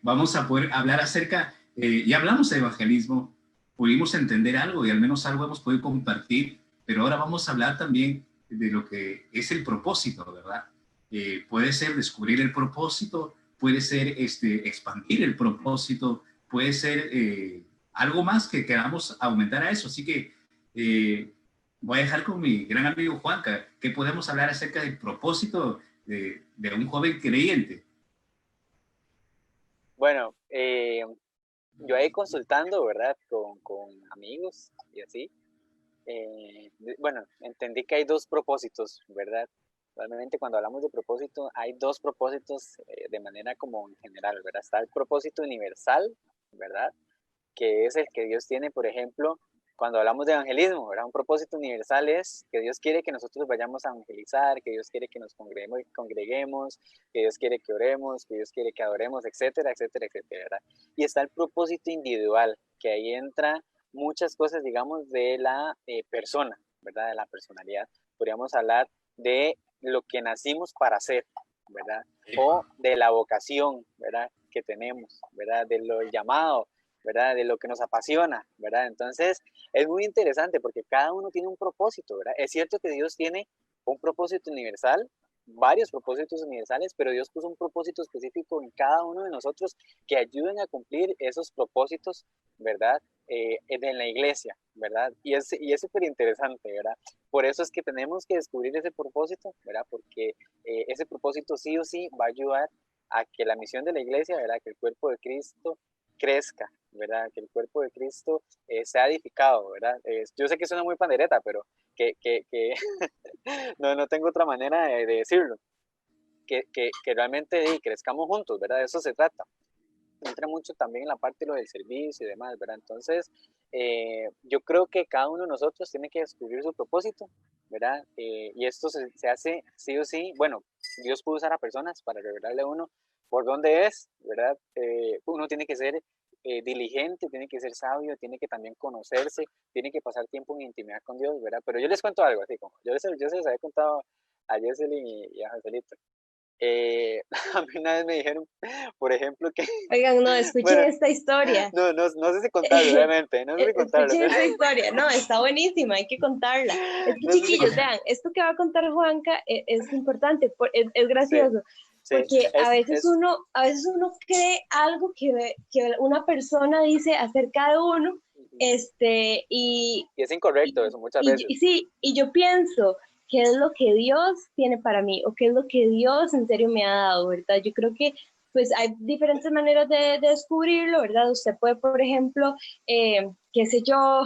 vamos a poder hablar acerca, ya hablamos de evangelismo, pudimos entender algo y al menos algo hemos podido compartir, pero ahora vamos a hablar también de lo que es el propósito, ¿verdad? Puede ser descubrir el propósito, puede ser expandir el propósito, puede ser algo más que queramos aumentar a eso. Así que voy a dejar con mi gran amigo Juanca, que podemos hablar acerca del propósito de un joven creyente. Bueno, yo ahí consultando, ¿verdad? Con amigos y así. Bueno, entendí que hay dos propósitos, ¿verdad? Realmente cuando hablamos de propósito, hay dos propósitos de manera como en general, ¿verdad? Está el propósito universal, ¿verdad? Que es el que Dios tiene, por ejemplo, cuando hablamos de evangelismo, ¿verdad? Un propósito universal es que Dios quiere que nosotros vayamos a evangelizar, que Dios quiere que nos congreguemos, que Dios quiere que oremos, que Dios quiere que adoremos, etcétera, etcétera, etcétera, ¿verdad? Y está el propósito individual, que ahí entra muchas cosas, digamos, de la persona, ¿verdad? De la personalidad. Podríamos hablar de lo que nacimos para hacer, ¿verdad? O de la vocación, ¿verdad? Que tenemos, ¿verdad? De lo llamado, ¿verdad? De lo que nos apasiona, ¿verdad? Entonces, es muy interesante porque cada uno tiene un propósito, ¿verdad? Es cierto que Dios tiene un propósito universal, varios propósitos universales, pero Dios puso un propósito específico en cada uno de nosotros que ayuden a cumplir esos propósitos, ¿verdad? En la iglesia, ¿verdad? Y es súper interesante, ¿verdad? Por eso es que tenemos que descubrir ese propósito, ¿verdad? Porque ese propósito sí o sí va a ayudar a que la misión de la iglesia, ¿verdad? Que el cuerpo de Cristo crezca, ¿verdad? Que el cuerpo de Cristo sea edificado, ¿verdad? Yo sé que suena muy pandereta, pero que no tengo otra manera de decirlo. Que realmente crezcamos juntos, ¿verdad? De eso se trata. Entra mucho también en la parte de lo del servicio y demás, ¿verdad? Entonces, yo creo que cada uno de nosotros tiene que descubrir su propósito, ¿verdad? Y esto se hace sí o sí. Bueno, Dios puede usar a personas para revelarle a uno por dónde es, ¿verdad? Uno tiene que ser diligente, tiene que ser sabio, tiene que también conocerse, tiene que pasar tiempo en intimidad con Dios, ¿verdad? Pero yo les cuento algo, así como yo se les había contado a Jesselyn y a Joselito. A mí una vez me dijeron, por ejemplo, que... Oigan, no, escuchen bueno, esta historia. No sé si contarlo, realmente, no sé si contarlo. Escuchen esta historia, no, está buenísima, hay que contarla. Es que, No sé chiquillos, si... vean, esto que va a contar Juanca es importante, es gracioso, sí, porque a veces uno cree algo que una persona dice acerca de uno, y es incorrecto eso muchas veces. Sí, y yo pienso, ¿qué es lo que Dios tiene para mí? ¿O qué es lo que Dios en serio me ha dado, verdad? Yo creo que pues hay diferentes maneras de descubrirlo, ¿verdad? Usted puede, por ejemplo, qué sé yo,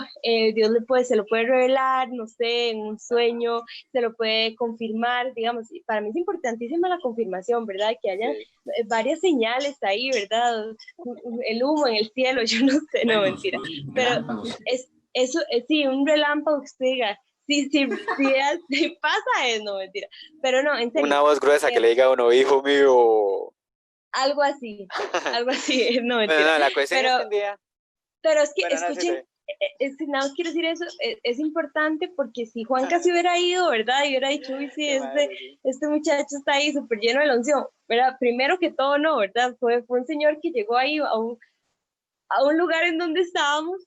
Dios se lo puede revelar, no sé, en un sueño, se lo puede confirmar, digamos. Para mí es importantísima la confirmación, ¿verdad? Que haya varias señales ahí, ¿verdad? El humo en el cielo, yo no sé, no, mentira. Pero sí, un relámpago que usted diga, sí, pasa, no, mentira. Pero no, en serio. Una voz gruesa que le diga a uno, hijo mío. Algo así, no, mentira. No, la cuestión es que un día... Pero es que, escuchen, nada más quiero decir eso, es importante porque si Juanca se hubiera ido, ¿verdad? Y hubiera dicho, uy, sí, este muchacho está ahí súper lleno de la unción, ¿verdad? Primero que todo, no, ¿verdad? Fue un señor que llegó ahí a un lugar en donde estábamos,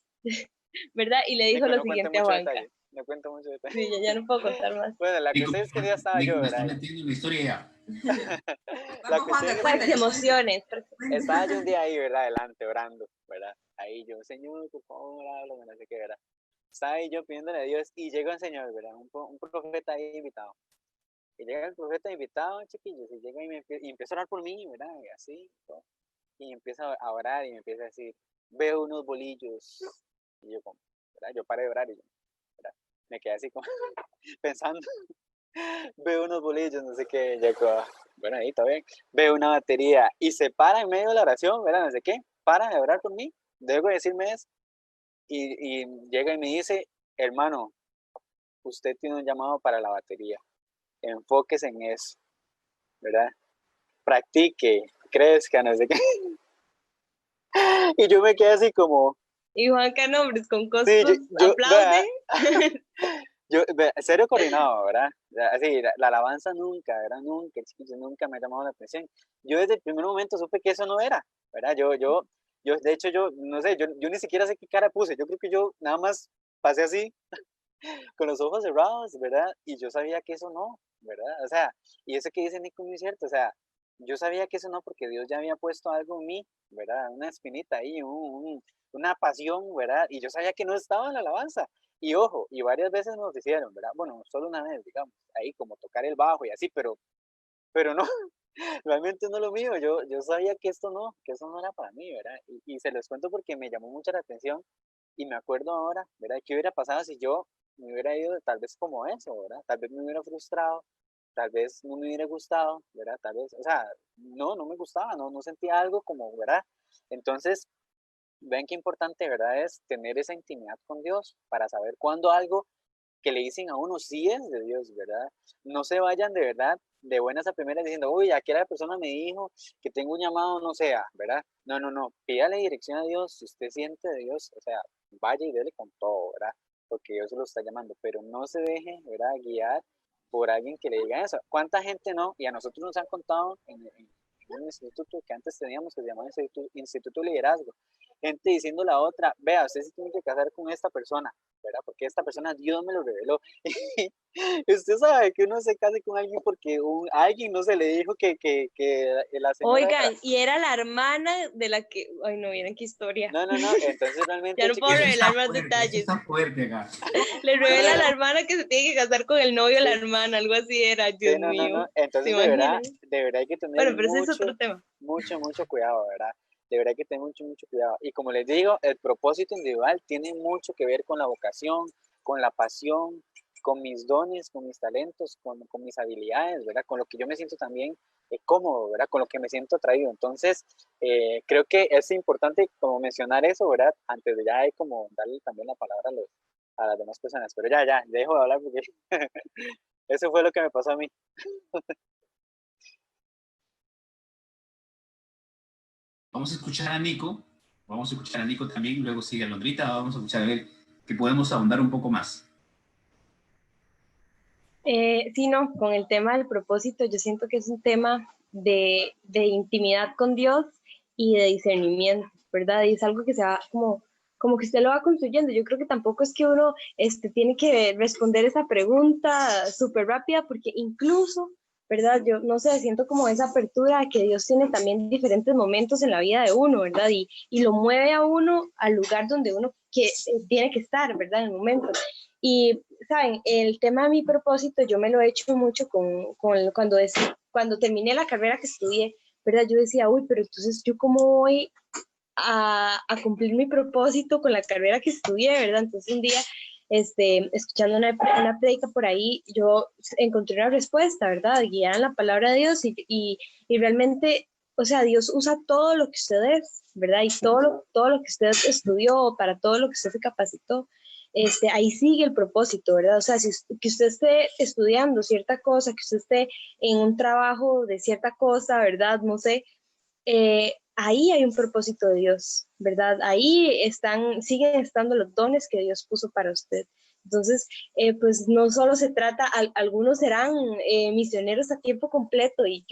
¿verdad? Y le dijo lo siguiente a Juanca. No cuento mucho detalle. Sí, ya no puedo contar más. Bueno, la cuestión es que ya estaba yo, ¿verdad? Me estoy metiendo en la historia ya. La cuestión es que emociones. Estaba yo un día ahí, ¿verdad? Adelante, orando, ¿verdad? Ahí yo, Señor, por favor, háblame, no sé qué, ¿verdad? Estaba ahí yo pidiéndole a Dios y llega un señor, ¿verdad? Un profeta ahí invitado. Y llega el profeta invitado, chiquillos, y llega y empieza a orar por mí, ¿verdad? Y así, todo. Y empieza a orar y me empieza a decir, veo unos bolillos. Y yo, como, ¿verdad? Yo paré de orar y yo, ¿verdad? Me quedé así como pensando. Veo unos bolillos, no sé qué, ya como, bueno, ahí está bien. Veo una batería y se para en medio de la oración, ¿verdad? No sé qué, para de orar por mí, debo decirme eso. Y llega y me dice, hermano, usted tiene un llamado para la batería, enfóquese en eso, ¿verdad? Practique, crezca, no sé qué. Y yo me quedé así como... Y Juanca, nombres con costos, sí, aplaude. cero coordinado, ¿verdad? Así, la alabanza nunca, ¿verdad? Nunca, chiquillos, nunca me ha llamado la atención. Yo desde el primer momento supe que eso no era, ¿verdad? De hecho, yo, no sé, yo ni siquiera sé qué cara puse. Yo creo que yo nada más pasé así, con los ojos cerrados, ¿verdad? Y yo sabía que eso no, ¿verdad? O sea, y eso que dice Nico es muy cierto, o sea, yo sabía que eso no porque Dios ya había puesto algo en mí, ¿verdad? Una espinita ahí, una pasión, ¿verdad? Y yo sabía que no estaba en la alabanza. Y ojo, y varias veces nos hicieron, ¿verdad? Bueno, solo una vez, digamos, ahí como tocar el bajo y así, pero no, realmente no lo mío. Yo sabía que que eso no era para mí, ¿verdad? Y se los cuento porque me llamó mucho la atención y me acuerdo ahora, ¿verdad? ¿Qué hubiera pasado si yo me hubiera ido tal vez como eso, ¿verdad? Tal vez me hubiera frustrado, tal vez no me hubiera gustado, ¿verdad? Tal vez, o sea, no me gustaba, no sentía algo como, ¿verdad? Entonces, ven qué importante, ¿verdad? Es tener esa intimidad con Dios para saber cuándo algo que le dicen a uno sí es de Dios, ¿verdad? No se vayan de verdad de buenas a primeras diciendo, uy, aquella persona me dijo que tengo un llamado, no sea, ¿verdad? No, pídale dirección a Dios, si usted siente de Dios, o sea, vaya y dele con todo, ¿verdad? Porque Dios lo está llamando, pero no se deje, ¿verdad? Guiar por alguien que le diga eso. ¿Cuánta gente no? Y a nosotros nos han contado en un instituto que antes teníamos que se llamaba Instituto de Liderazgo, gente diciendo la otra, vea, usted se tiene que casar con esta persona, ¿verdad? Porque esta persona Dios me lo reveló. Y usted sabe que uno se case con alguien porque alguien no se le dijo que la señora... Oigan, y era la hermana de la que... Ay, no, miren qué historia. No, entonces realmente... Ya no puedo revelar más detalles. Eso está fuerte acá. Le revela a la hermana que se tiene que casar con el novio de la hermana, algo así era, Dios Sí, mío. Entonces de verdad hay que tener bueno, pero ese es otro tema. mucho cuidado, ¿verdad? De verdad hay que tener mucho cuidado. Y como les digo, el propósito individual tiene mucho que ver con la vocación, con la pasión, con mis dones, con mis talentos, con mis habilidades, ¿verdad? Con lo que yo me siento también cómodo, ¿verdad? Con lo que me siento atraído. Entonces, creo que es importante como mencionar eso, ¿verdad? Antes de ya como darle también la palabra a las demás personas. Pero ya, dejo de hablar porque eso fue lo que me pasó a mí. Vamos a escuchar a Nico, también, luego sigue Alondrita, vamos a escuchar a ver que podemos ahondar un poco más. Sí, no, con el tema del propósito, yo siento que es un tema de intimidad con Dios y de discernimiento, ¿verdad? Y es algo que se va como que usted lo va construyendo. Yo creo que tampoco es que uno tiene que responder esa pregunta súper rápida, porque incluso, ¿verdad? Yo no sé, siento como esa apertura que Dios tiene también diferentes momentos en la vida de uno, ¿verdad? Y lo mueve a uno al lugar donde uno tiene que estar, ¿verdad? En el momento. Y, ¿saben? El tema de mi propósito yo me lo he hecho mucho cuando terminé la carrera que estudié, ¿verdad? Yo decía, uy, pero entonces yo cómo voy a cumplir mi propósito con la carrera que estudié, ¿verdad? Entonces un día, escuchando una prédica por ahí, yo encontré una respuesta, ¿verdad? Guiada en la palabra de Dios y realmente, o sea, Dios usa todo lo que usted es, ¿verdad? Y todo lo que usted estudió, para todo lo que usted se capacitó. Ahí sigue el propósito, ¿verdad? O sea, que usted esté estudiando cierta cosa, que usted esté en un trabajo de cierta cosa, ¿verdad? No sé, ahí hay un propósito de Dios, ¿verdad? Ahí siguen estando los dones que Dios puso para usted. Entonces, pues no solo se trata, algunos serán misioneros a tiempo completo y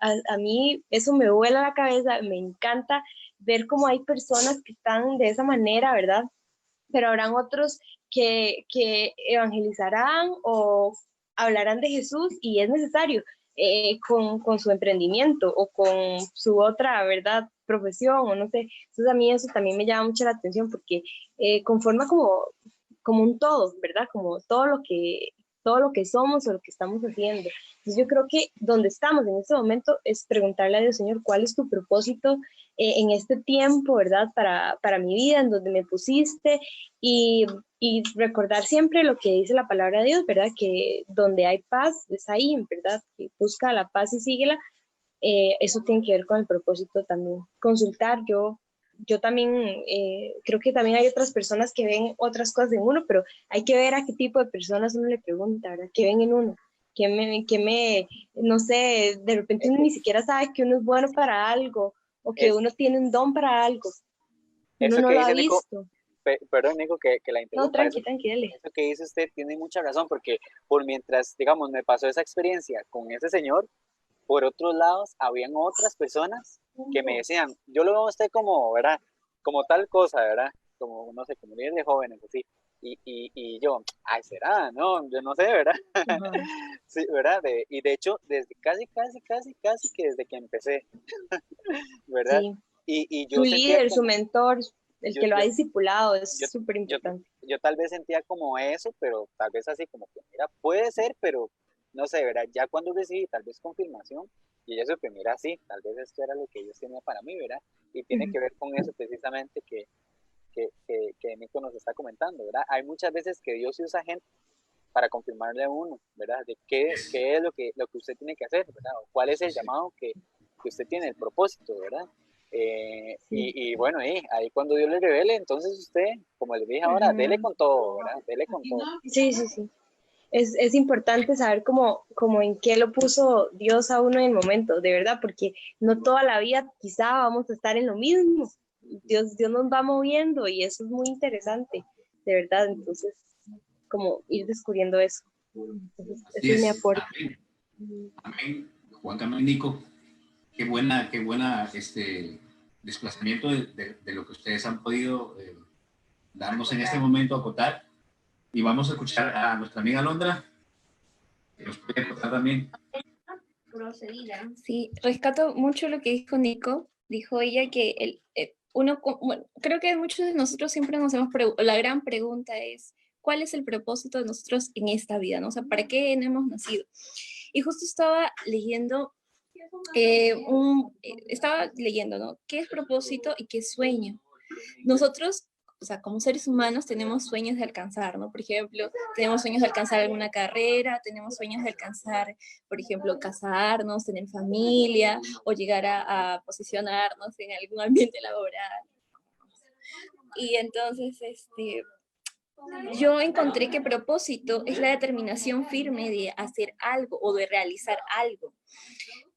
a mí eso me vuela la cabeza, me encanta ver cómo hay personas que están de esa manera, ¿verdad? Pero habrán otros que evangelizarán o hablarán de Jesús y es necesario con su emprendimiento o con su otra, ¿verdad?, profesión o no sé. Entonces a mí eso también me llama mucho la atención porque conforma como un todo, ¿verdad? Como todo lo que somos o lo que estamos haciendo. Entonces yo creo que donde estamos en este momento es preguntarle a Dios, Señor, ¿cuál es tu propósito en este tiempo, ¿verdad? Para mi vida, en donde me pusiste y recordar siempre lo que dice la palabra de Dios, ¿verdad? Que donde hay paz es ahí, ¿verdad? Que busca la paz y síguela. Eso tiene que ver con el propósito también. Consultar, yo también creo que también hay otras personas que ven otras cosas en uno, pero hay que ver a qué tipo de personas uno le pregunta, ¿verdad? ¿Qué ven en uno? No sé, de repente uno ni siquiera sabe que uno es bueno para algo o que uno tiene un don para algo. Uno Eso no que lo ha dice Nico, visto. Perdón, Nico, que la No, interrumpa. tranqui, dale. Eso que dice usted tiene mucha razón, porque por mientras, digamos, me pasó esa experiencia con ese señor, por otros lados, habían otras personas que me decían, yo lo veo a usted como, ¿verdad? Como tal cosa, ¿verdad? Como, no sé, como líder de jóvenes, así. Y yo, ay, será, no, yo no sé, ¿verdad? Sí, ¿verdad? Y de hecho, desde casi que desde que empecé, ¿verdad? Sí, Y su yo sentía líder, su como, mentor, el yo, que lo ha yo, discipulado, yo, es súper yo, importante. yo tal vez sentía como eso, pero tal vez así como que, mira, puede ser, pero no sé, ¿verdad? Ya cuando recibí tal vez confirmación, y yo supe, mira, sí, tal vez esto era lo que Dios tenía para mí, ¿verdad? Y tiene que ver con eso precisamente que Nico nos está comentando, ¿verdad? Hay muchas veces que Dios usa gente para confirmarle a uno, ¿verdad? De qué es lo que usted tiene que hacer, ¿verdad? O cuál es el llamado que usted tiene, el propósito, ¿verdad? Sí. Y bueno, ahí cuando Dios le revele, entonces usted, como le dije ahora, dele con todo, ¿verdad? Dele con todo. Sí, sí, sí. Es importante saber cómo en qué lo puso Dios a uno en el momento, de verdad, porque no toda la vida quizá vamos a estar en lo mismo. Dios nos va moviendo y eso es muy interesante, de verdad. Entonces, como ir descubriendo eso. Entonces, Así ese es mi es. aporte. Amén. Juan Camilo, Nico, qué buena desplazamiento de lo que ustedes han podido darnos en este momento, acotar. Y vamos a escuchar a nuestra amiga Londra, que nos puede contar también. Procedida. Sí, rescato mucho lo que dijo Nico. Dijo ella que bueno, creo que muchos de nosotros siempre nos hemos la gran pregunta es, ¿cuál es el propósito de nosotros en esta vida? ¿No? O sea, ¿para qué hemos nacido? Y justo estaba leyendo, ¿no? ¿Qué es propósito y qué es sueño? Nosotros, o sea, como seres humanos tenemos sueños de alcanzar, ¿no? Por ejemplo, tenemos sueños de alcanzar alguna carrera, tenemos sueños de alcanzar, por ejemplo, casarnos, tener familia o llegar a posicionarnos en algún ambiente laboral. Y entonces, yo encontré que propósito es la determinación firme de hacer algo o de realizar algo.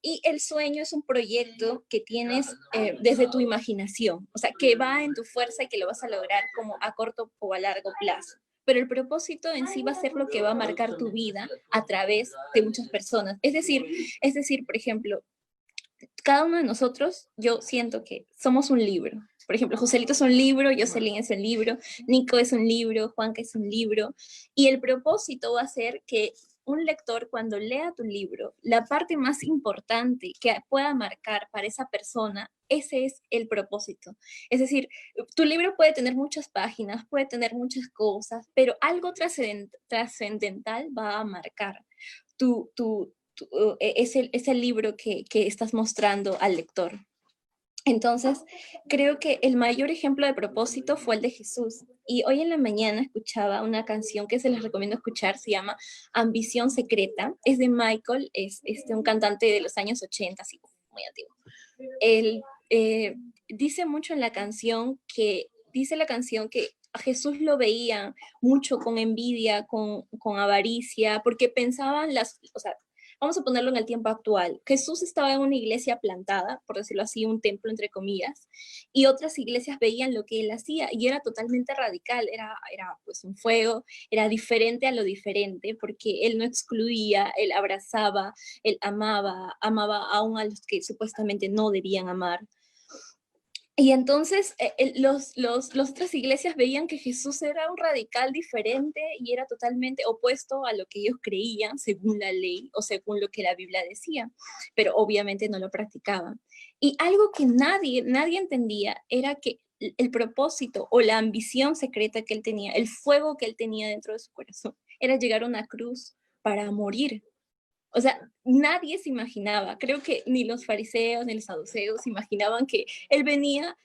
Y el sueño es un proyecto que tienes desde tu imaginación, o sea, que va en tu fuerza y que lo vas a lograr como a corto o a largo plazo. Pero el propósito en sí va a ser lo que va a marcar tu vida a través de muchas personas. Es decir, por ejemplo, cada uno de nosotros, yo siento que somos un libro. Por ejemplo, Joselito es un libro, Jocelyn es un libro, Nico es un libro, Juanca es un libro. Y el propósito va a ser que un lector cuando lea tu libro, la parte más importante que pueda marcar para esa persona, ese es el propósito. Es decir, tu libro puede tener muchas páginas, puede tener muchas cosas, pero algo trascendental va a marcar es el libro que estás mostrando al lector. Entonces, creo que el mayor ejemplo de propósito fue el de Jesús. Y hoy en la mañana escuchaba una canción que se les recomiendo escuchar, se llama Ambición Secreta. Es de Michael, es un cantante de los años 80, así muy antiguo. Él dice mucho en la canción que a Jesús lo veían mucho con envidia, con avaricia, porque pensaban o sea, vamos a ponerlo en el tiempo actual. Jesús estaba en una iglesia plantada, por decirlo así, un templo entre comillas, y otras iglesias veían lo que él hacía y era totalmente radical, era pues un fuego, era diferente a lo diferente, porque él no excluía, él abrazaba, él amaba aún a los que supuestamente no debían amar. Y entonces las otras iglesias veían que Jesús era un radical diferente y era totalmente opuesto a lo que ellos creían según la ley o según lo que la Biblia decía, pero obviamente no lo practicaban. Y algo que nadie entendía era que el propósito o la ambición secreta que él tenía, el fuego que él tenía dentro de su corazón, era llegar a una cruz para morir. O sea, nadie se imaginaba, creo que ni los fariseos ni los saduceos imaginaban que él venía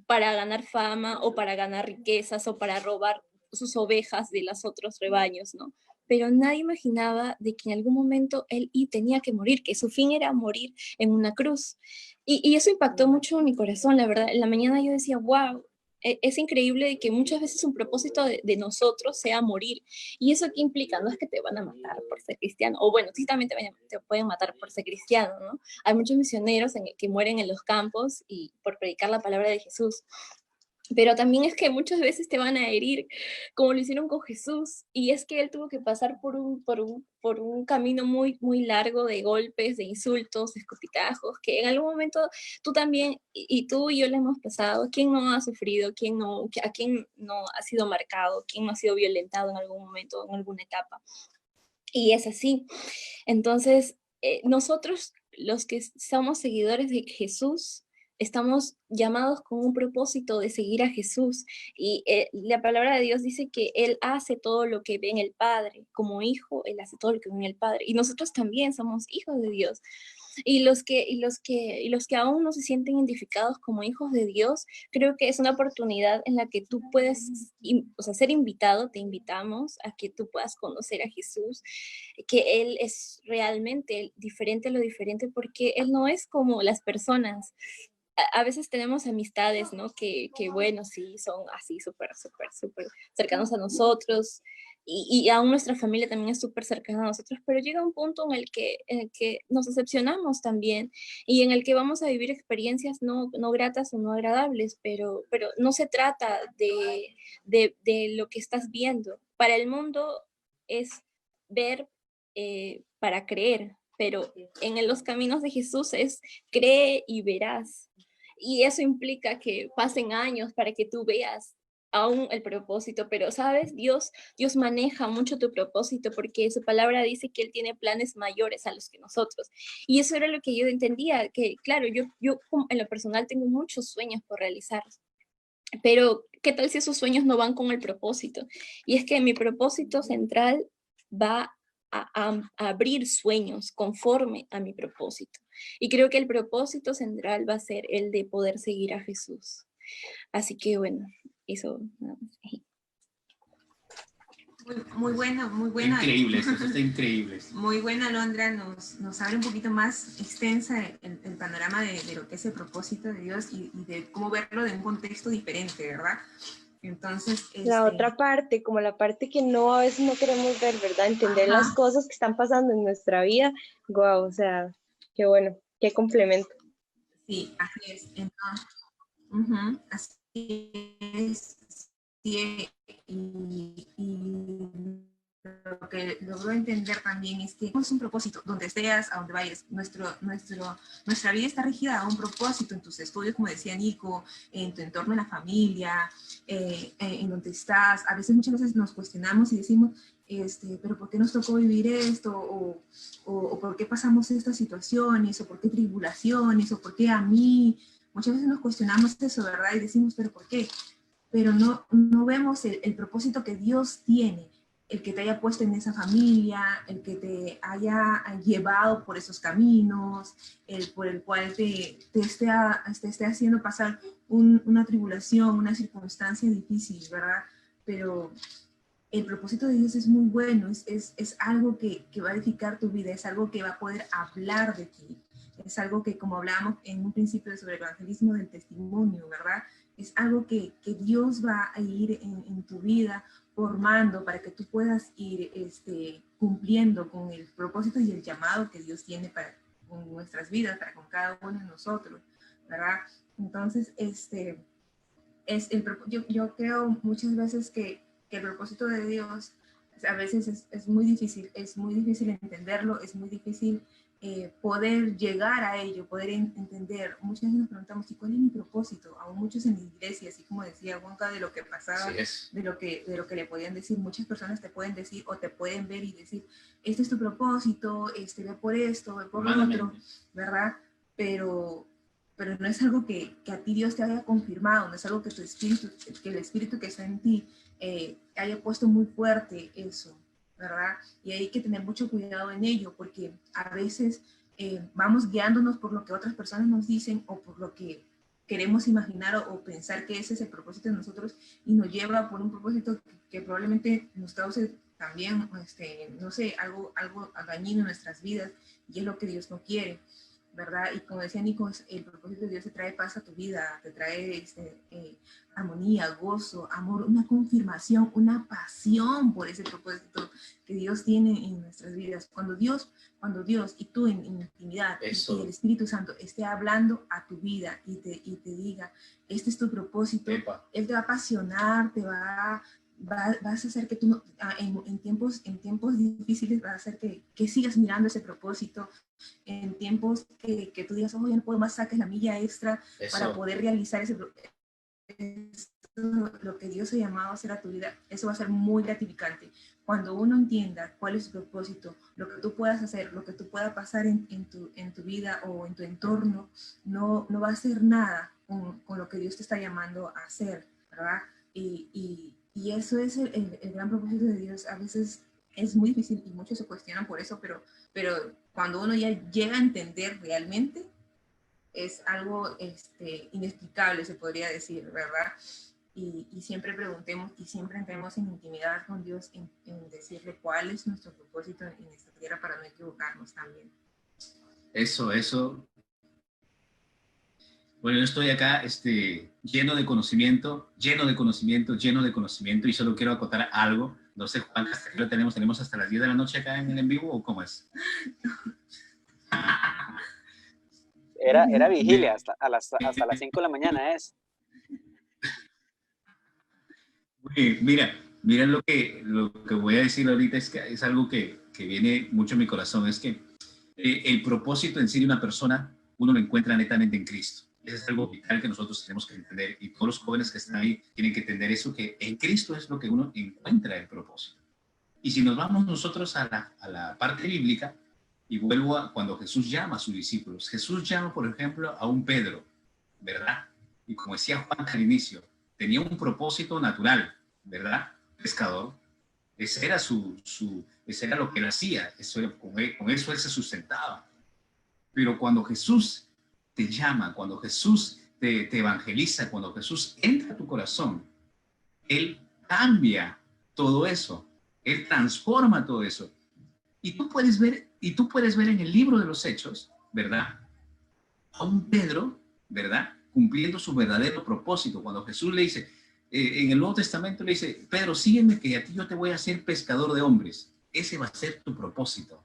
para ganar fama o para ganar riquezas o para robar sus ovejas de los otros rebaños, ¿no? Pero nadie imaginaba de que en algún momento él tenía que morir, que su fin era morir en una cruz. Y eso impactó mucho en mi corazón, la verdad. En la mañana yo decía, wow, es increíble que muchas veces un propósito de nosotros sea morir. ¿Y eso qué implica? No es que te van a matar por ser cristiano, o bueno, sí también te pueden matar por ser cristiano, ¿no? Hay muchos misioneros que mueren en los campos y por predicar la palabra de Jesús. pero también es que muchas veces te van a herir, como lo hicieron con Jesús, y es que él tuvo que pasar por un camino muy, muy largo de golpes, de insultos, de escopitajos, que en algún momento tú también, y tú y yo le hemos pasado. ¿Quién no ha sufrido? ¿A quién no ha sido marcado? ¿Quién no ha sido violentado en algún momento, en alguna etapa? Y es así. Entonces, nosotros, los que somos seguidores de Jesús, estamos llamados con un propósito de seguir a Jesús. Y la palabra de Dios dice que Él hace todo lo que ve en el Padre. Como hijo, Él hace todo lo que ve en el Padre. Y nosotros también somos hijos de Dios. Y los que aún no se sienten identificados como hijos de Dios, creo que es una oportunidad en la que tú puedes, o sea, ser invitado. Te invitamos a que tú puedas conocer a Jesús, que Él es realmente diferente a lo diferente, porque Él no es como las personas. A veces tenemos amistades, ¿no? Que bueno, sí, son así súper, súper, súper cercanos a nosotros, y aún nuestra familia también es súper cercana a nosotros, pero llega un punto en el que nos decepcionamos también, y en el que vamos a vivir experiencias no gratas o no agradables, pero no se trata de lo que estás viendo. Para el mundo es ver para creer, pero en los caminos de Jesús es cree y verás. Y eso implica que pasen años para que tú veas aún el propósito, pero sabes, Dios maneja mucho tu propósito, porque su palabra dice que Él tiene planes mayores a los que nosotros. Y eso era lo que yo entendía, que claro, yo en lo personal tengo muchos sueños por realizar, pero ¿qué tal si esos sueños no van con el propósito? Y es que mi propósito central va a abrir sueños conforme a mi propósito. Y creo que el propósito central va a ser el de poder seguir a Jesús. Así que bueno, eso nada más. Muy buena, muy buena. Increíble, eso está increíble. Muy buena, Alondra, nos abre un poquito más extensa el panorama de lo que es el propósito de Dios y de cómo verlo de un contexto diferente, ¿verdad? Entonces, la otra parte, como la parte que no a veces no queremos ver, ¿verdad? Entender las cosas que están pasando en nuestra vida. Guau, o sea, qué bueno, qué complemento. Sí, así es. Entonces, así es. Sí, y lo que logro entender también es que es un propósito, donde estés, a donde vayas. Nuestra vida está regida a un propósito en tus estudios, como decía Nico, en tu entorno, en la familia, en donde estás. Muchas veces nos cuestionamos y decimos, pero ¿por qué nos tocó vivir esto? O ¿por qué pasamos estas situaciones? ¿O por qué tribulaciones? ¿O por qué a mí? Muchas veces nos cuestionamos eso, ¿verdad? Y decimos, ¿pero por qué? Pero no vemos el propósito que Dios tiene, el que te haya puesto en esa familia, el que te haya llevado por esos caminos, por el cual te esté haciendo pasar una tribulación, una circunstancia difícil, ¿verdad? Pero el propósito de Dios es muy bueno, es algo que va a edificar tu vida, es algo que va a poder hablar de ti, es algo que, como hablábamos en un principio sobre el evangelismo del testimonio, ¿verdad? Es algo que Dios va a ir en tu vida formando para que tú puedas ir cumpliendo con el propósito y el llamado que Dios tiene para con nuestras vidas, para con cada uno de nosotros, ¿verdad? Entonces, yo creo muchas veces que el propósito de Dios a veces es muy difícil entenderlo, es muy difícil poder llegar a ello, poder entender. Muchas veces nos preguntamos, ¿y cuál es mi propósito? Aún muchos en la iglesia, así como decía Juanca, de lo que pasaba, de lo que le podían decir. Muchas personas te pueden decir o te pueden ver y decir, este es tu propósito, ve por esto, ve por lo otro, ¿verdad? Pero no es algo que a ti Dios te haya confirmado, no es algo que el espíritu que está en ti haya puesto muy fuerte eso, ¿verdad? Y hay que tener mucho cuidado en ello, porque a veces vamos guiándonos por lo que otras personas nos dicen o por lo que queremos imaginar o pensar que ese es el propósito de nosotros, y nos lleva por un propósito que probablemente nos cause también, no sé, algo dañino en nuestras vidas, y es lo que Dios no quiere, ¿verdad? Y como decía Nico, el propósito de Dios te trae paz a tu vida, te trae armonía, gozo, amor, una confirmación, una pasión por ese propósito que Dios tiene en nuestras vidas. Cuando Dios y tú en intimidad y el Espíritu Santo esté hablando a tu vida y te diga, este es tu propósito, Él te va a apasionar, vas a hacer que tú, en tiempos difíciles, vas a hacer que sigas mirando ese propósito. En tiempos que tú digas, oh, ya no puedo más, saques la milla extra para poder realizar lo que Dios ha llamado a hacer a tu vida. Eso va a ser muy gratificante. Cuando uno entienda cuál es su propósito, lo que tú puedas hacer, lo que tú puedas pasar en tu vida o en tu entorno, no va a hacer nada con lo que Dios te está llamando a hacer, ¿verdad? Y eso es el gran propósito de Dios. A veces es muy difícil y muchos se cuestionan por eso, pero cuando uno ya llega a entender realmente, es algo inexplicable, se podría decir, ¿verdad? Y siempre preguntemos y siempre entremos en intimidad con Dios, en decirle cuál es nuestro propósito en esta tierra para no equivocarnos también. Eso. Bueno, yo estoy acá lleno de conocimiento, y solo quiero acotar algo. No sé, Juan, ¿hasta qué lo tenemos hasta las 10 de la noche acá en el en vivo o cómo es? Era vigilia hasta las 5 de la mañana es. Mira lo que voy a decir ahorita es algo que viene mucho en mi corazón, es que el propósito en sí de una persona uno lo encuentra netamente en Cristo. Eso es algo vital que nosotros tenemos que entender, y todos los jóvenes que están ahí tienen que entender eso, que en Cristo es lo que uno encuentra el propósito. Y si nos vamos nosotros a la parte bíblica, y vuelvo a cuando Jesús llama a sus discípulos, Jesús llama, por ejemplo, a un Pedro, ¿verdad? Y como decía Juan al inicio, tenía un propósito natural, ¿verdad? Pescador. Ese era ese era lo que él hacía, con eso él se sustentaba. Pero cuando Jesús te llama, cuando Jesús te evangeliza, cuando Jesús entra a tu corazón, Él cambia todo eso, Él transforma todo eso. Y tú puedes ver en el libro de los Hechos, ¿verdad? A un Pedro, ¿verdad? Cumpliendo su verdadero propósito. Cuando Jesús le dice, en el Nuevo Testamento le dice, Pedro, sígueme que a ti yo te voy a hacer pescador de hombres. Ese va a ser tu propósito.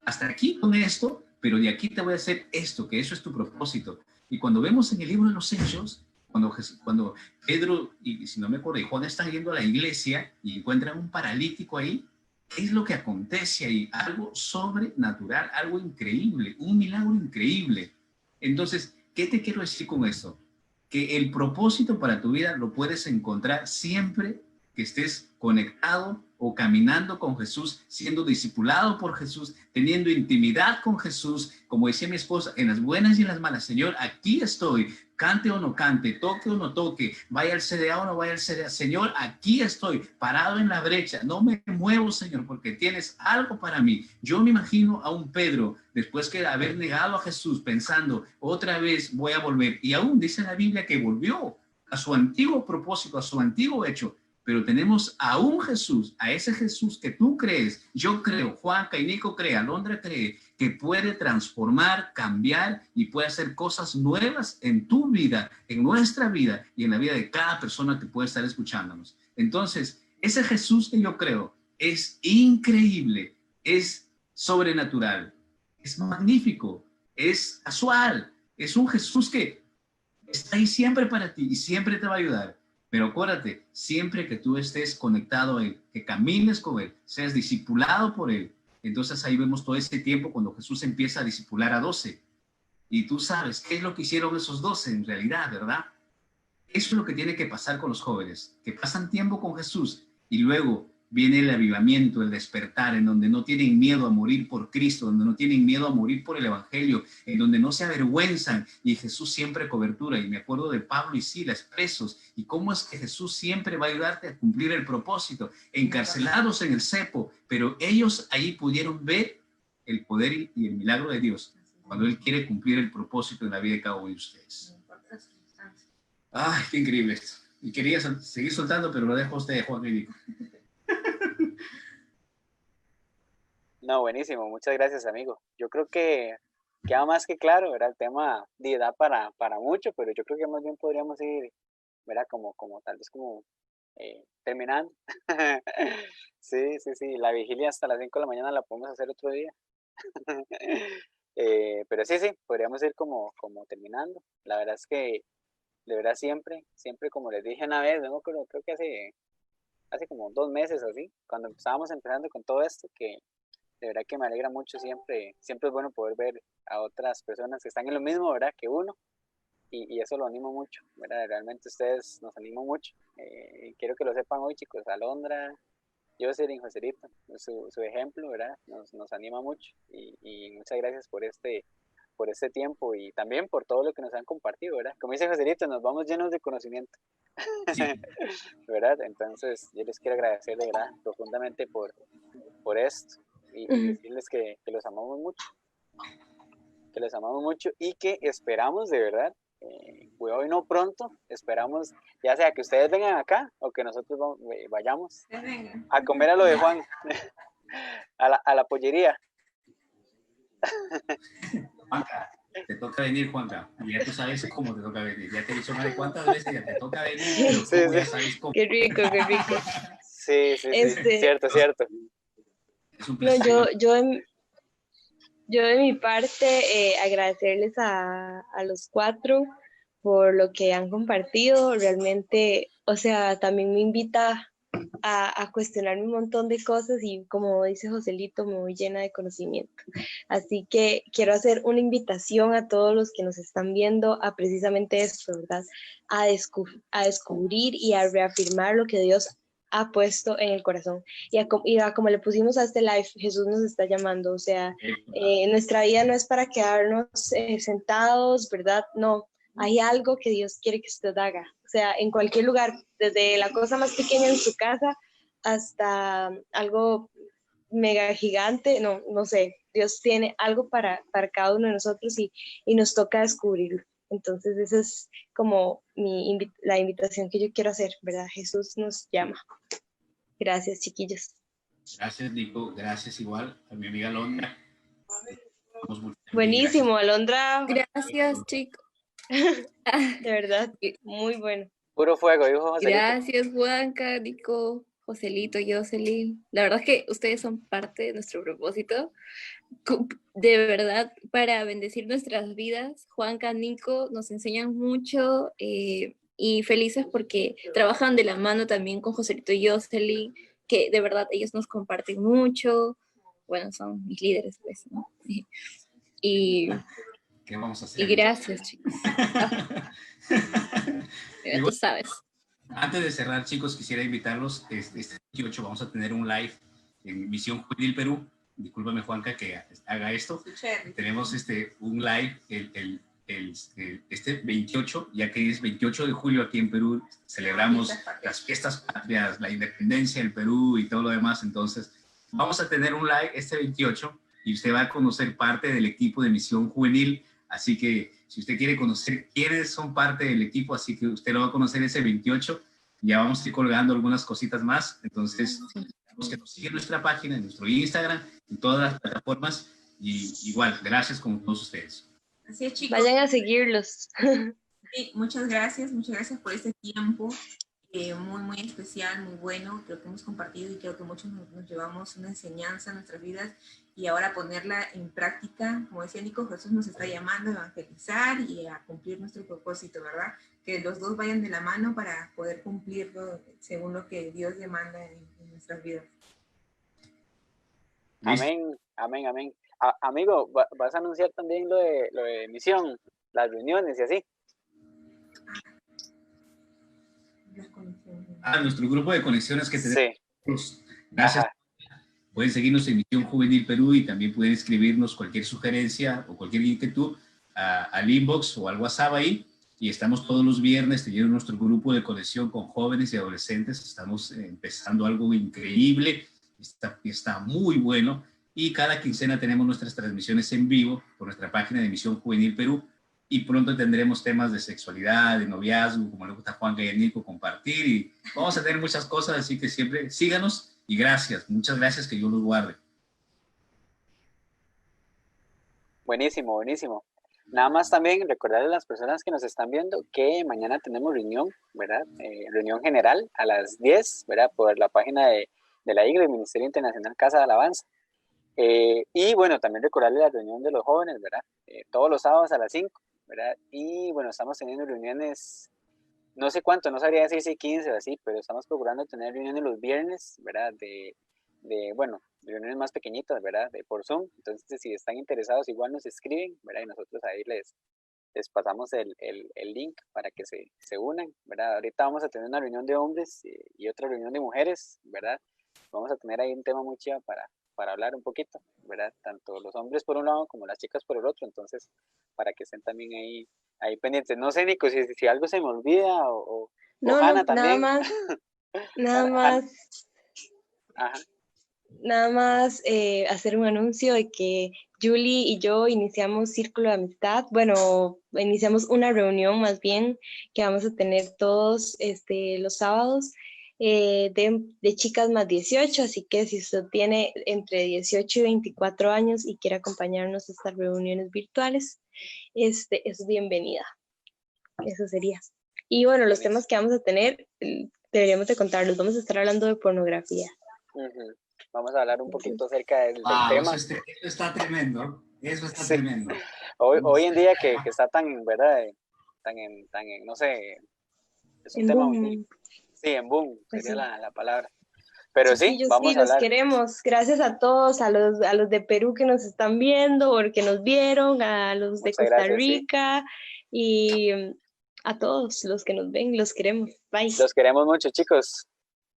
Hasta aquí con esto, pero de aquí te voy a hacer esto, que eso es tu propósito. Y cuando vemos en el libro de los Hechos, cuando Pedro, y si no me acuerdo, y Juan están yendo a la iglesia y encuentran un paralítico ahí, ¿qué es lo que acontece ahí? Algo sobrenatural, algo increíble, un milagro increíble. Entonces, ¿qué te quiero decir con esto? Que el propósito para tu vida lo puedes encontrar siempre que estés conectado o caminando con Jesús, siendo discipulado por Jesús, teniendo intimidad con Jesús, como decía mi esposa, en las buenas y en las malas. Señor, aquí estoy, cante o no cante, toque o no toque, vaya al CDA o no vaya al CDA. Señor, aquí estoy, parado en la brecha, no me muevo, Señor, porque tienes algo para mí. Yo me imagino a un Pedro, después de haber negado a Jesús, pensando, otra vez voy a volver. Y aún dice la Biblia que volvió a su antiguo propósito, a su antiguo hecho. Pero tenemos a un Jesús, a ese Jesús que tú crees, yo creo, Juanca y Nico cree, Alondra cree, que puede transformar, cambiar y puede hacer cosas nuevas en tu vida, en nuestra vida y en la vida de cada persona que puede estar escuchándonos. Entonces, ese Jesús que yo creo es increíble, es sobrenatural, es magnífico, es casual, es un Jesús que está ahí siempre para ti y siempre te va a ayudar. Pero acuérdate, siempre que tú estés conectado a Él, que camines con Él, seas discipulado por Él, entonces ahí vemos todo este tiempo cuando Jesús empieza a discipular a 12. Y tú sabes qué es lo que hicieron esos 12 en realidad, ¿verdad? Eso es lo que tiene que pasar con los jóvenes, que pasan tiempo con Jesús y luego viene el avivamiento, el despertar, en donde no tienen miedo a morir por Cristo, donde no tienen miedo a morir por el Evangelio, en donde no se avergüenzan, y Jesús siempre cobertura. Y me acuerdo de Pablo y Silas presos, y cómo es que Jesús siempre va a ayudarte a cumplir el propósito, encarcelados en el cepo, pero ellos ahí pudieron ver el poder y el milagro de Dios, cuando Él quiere cumplir el propósito en la vida de cada uno de ustedes. ¡Ay, qué increíble esto! Y quería seguir soltando, pero lo dejo a usted, Juan y Nico. No, buenísimo, muchas gracias, amigo. Yo creo que queda más que claro, ¿verdad? El tema da para mucho, pero yo creo que más bien podríamos ir, ¿verdad? Como tal vez como terminando. Sí, sí, sí, la vigilia hasta las 5 de la mañana la podemos hacer otro día. Pero sí, sí, podríamos ir como terminando. La verdad es que, de verdad, siempre como les dije una vez, no creo que hace como 2 meses así, cuando estábamos empezando con todo esto, que de verdad que me alegra mucho siempre es bueno poder ver a otras personas que están en lo mismo, ¿verdad? Que uno, y eso lo animo mucho, ¿verdad? Realmente ustedes nos animan mucho. Quiero que lo sepan hoy, chicos, Alondra, Jocelyn, Joselito, su ejemplo, ¿verdad? Nos anima mucho y muchas gracias por este tiempo y también por todo lo que nos han compartido, ¿verdad? Como dice Joselito, nos vamos llenos de conocimiento, Sí. ¿verdad? Entonces, yo les quiero agradecer de verdad profundamente por esto y decirles que los amamos mucho y que esperamos de verdad, hoy no pronto, esperamos ya sea que ustedes vengan acá o que nosotros vayamos a comer a lo de Juan, a la pollería. Juanca, te toca venir, Juanca. Ya tú sabes cómo te toca venir. Ya te he dicho más de cuántas veces ya te toca venir, pero Sí, tú sí. ya sabes cómo. Qué rico, qué rico. Sí, sí, sí. Cierto. Es un No, placer. yo de mi parte agradecerles a los cuatro por lo que han compartido. Realmente, o sea, también me invita a cuestionarme un montón de cosas y como dice Joselito, me voy llena de conocimiento. Así que quiero hacer una invitación a todos los que nos están viendo a precisamente esto, ¿verdad? A descubrir y a reafirmar lo que Dios ha puesto en el corazón. Y a como le pusimos a este live, Jesús nos está llamando, o sea, nuestra vida no es para quedarnos sentados, ¿verdad? No, hay algo que Dios quiere que usted haga, o sea, en cualquier lugar, desde la cosa más pequeña en su casa hasta algo mega gigante, no sé, Dios tiene algo para cada uno de nosotros y nos toca descubrirlo. Entonces, esa es como la invitación que yo quiero hacer, ¿verdad? Jesús nos llama. Gracias, chiquillos. Gracias, Nico. Gracias igual a mi amiga Alondra. Buenísimo, Alondra. Gracias, chicos. De verdad, muy bueno. Puro fuego, dijo Joselito. Gracias, Juanca, Nico, Joselito, Jocelyn. La verdad es que ustedes son parte de nuestro propósito. De verdad, para bendecir nuestras vidas, Juanca, Nico nos enseñan mucho y felices porque trabajan de la mano también con Joselito y Jocelyn, que de verdad ellos nos comparten mucho. Bueno, son mis líderes, pues, ¿no? Y ¿Qué vamos a hacer? Y gracias, chicos. Mira, tú sabes. Antes de cerrar, chicos, quisiera invitarlos. Este 28 vamos a tener un live en Misión Juvenil Perú. Discúlpame, Juanca, que haga esto. Tenemos un live este 28, ya que es 28 de julio aquí en Perú. Celebramos las fiestas patrias, la independencia del Perú y todo lo demás. Entonces, vamos a tener un live este 28 y usted va a conocer parte del equipo de Misión Juvenil. Así que si usted quiere conocer quiénes son parte del equipo, así que usted lo va a conocer ese 28. Ya vamos a ir colgando algunas cositas más. Entonces, que nos sigan en nuestra página, en nuestro Instagram, en todas las plataformas. Y igual, gracias con todos ustedes. Así es, chicos. Vayan a seguirlos. Sí, muchas gracias por este tiempo. Muy especial, muy bueno, creo que hemos compartido y creo que muchos nos llevamos una enseñanza en nuestras vidas y ahora ponerla en práctica. Como decía Nico, Jesús nos está llamando a evangelizar y a cumplir nuestro propósito, ¿verdad? Que los dos vayan de la mano para poder cumplirlo según lo que Dios demanda en nuestras vidas. Amén. Amigo, ¿vas a anunciar también lo de misión, las reuniones y así? Nuestro grupo de conexiones que tenemos. Sí. Gracias. Ajá. Pueden seguirnos en Misión Juvenil Perú y también pueden escribirnos cualquier sugerencia o cualquier inquietud al inbox o al WhatsApp ahí. Y estamos todos los viernes teniendo nuestro grupo de conexión con jóvenes y adolescentes. Estamos empezando algo increíble. Está muy bueno. Y cada quincena tenemos nuestras transmisiones en vivo por nuestra página de Misión Juvenil Perú. Y pronto tendremos temas de sexualidad, de noviazgo, como le gusta a Juan y a Nico compartir. Y vamos a tener muchas cosas, así que siempre síganos. Y gracias, muchas gracias, que Dios los guarde. Buenísimo, buenísimo. Nada más también recordarle a las personas que nos están viendo que mañana tenemos reunión, ¿verdad? Reunión general a las 10, ¿verdad? Por la página de la IGLE, el Ministerio Internacional Casa de Alabanza. Y bueno, también recordarle la reunión de los jóvenes, ¿verdad? Todos los sábados a las 5, ¿verdad? Y bueno, estamos teniendo reuniones, no sé cuánto, no sabría decir si 15 o así, pero estamos procurando tener reuniones los viernes, ¿verdad? Bueno, reuniones más pequeñitas, ¿verdad? Por Zoom. Entonces, si están interesados, igual nos escriben, ¿verdad? Y nosotros ahí les pasamos el link para que se unan, ¿verdad? Ahorita vamos a tener una reunión de hombres y otra reunión de mujeres, ¿verdad? Vamos a tener ahí un tema muy chido para hablar un poquito, ¿verdad? Tanto los hombres por un lado como las chicas por el otro. Entonces, para que estén también ahí pendientes. No sé, Nico, si algo se me olvida o Ana también. Nada más. Ajá. Nada más hacer un anuncio de que Julie y yo iniciamos Círculo de Amistad. Bueno, iniciamos una reunión más bien que vamos a tener todos los sábados de chicas más 18. Así que si usted tiene entre 18 y 24 años y quiere acompañarnos a estas reuniones virtuales, es bienvenida. Eso sería. Y bueno, los temas que vamos a tener, deberíamos de contarlos. Vamos a estar hablando de pornografía. Uh-huh. Vamos a hablar un poquito acerca del tema. Eso está tremendo. Eso está tremendo. Hoy en día que está tan, ¿verdad? Tan en, no sé, es un en tema boom. muy... Sí, en boom, pues sería sí. la palabra. Pero sí, vamos a hablar. Los queremos. Gracias a todos, a los de Perú que nos están viendo, porque nos vieron, a los de Costa Rica, y a todos los que nos ven, los queremos. Bye. Los queremos mucho, chicos.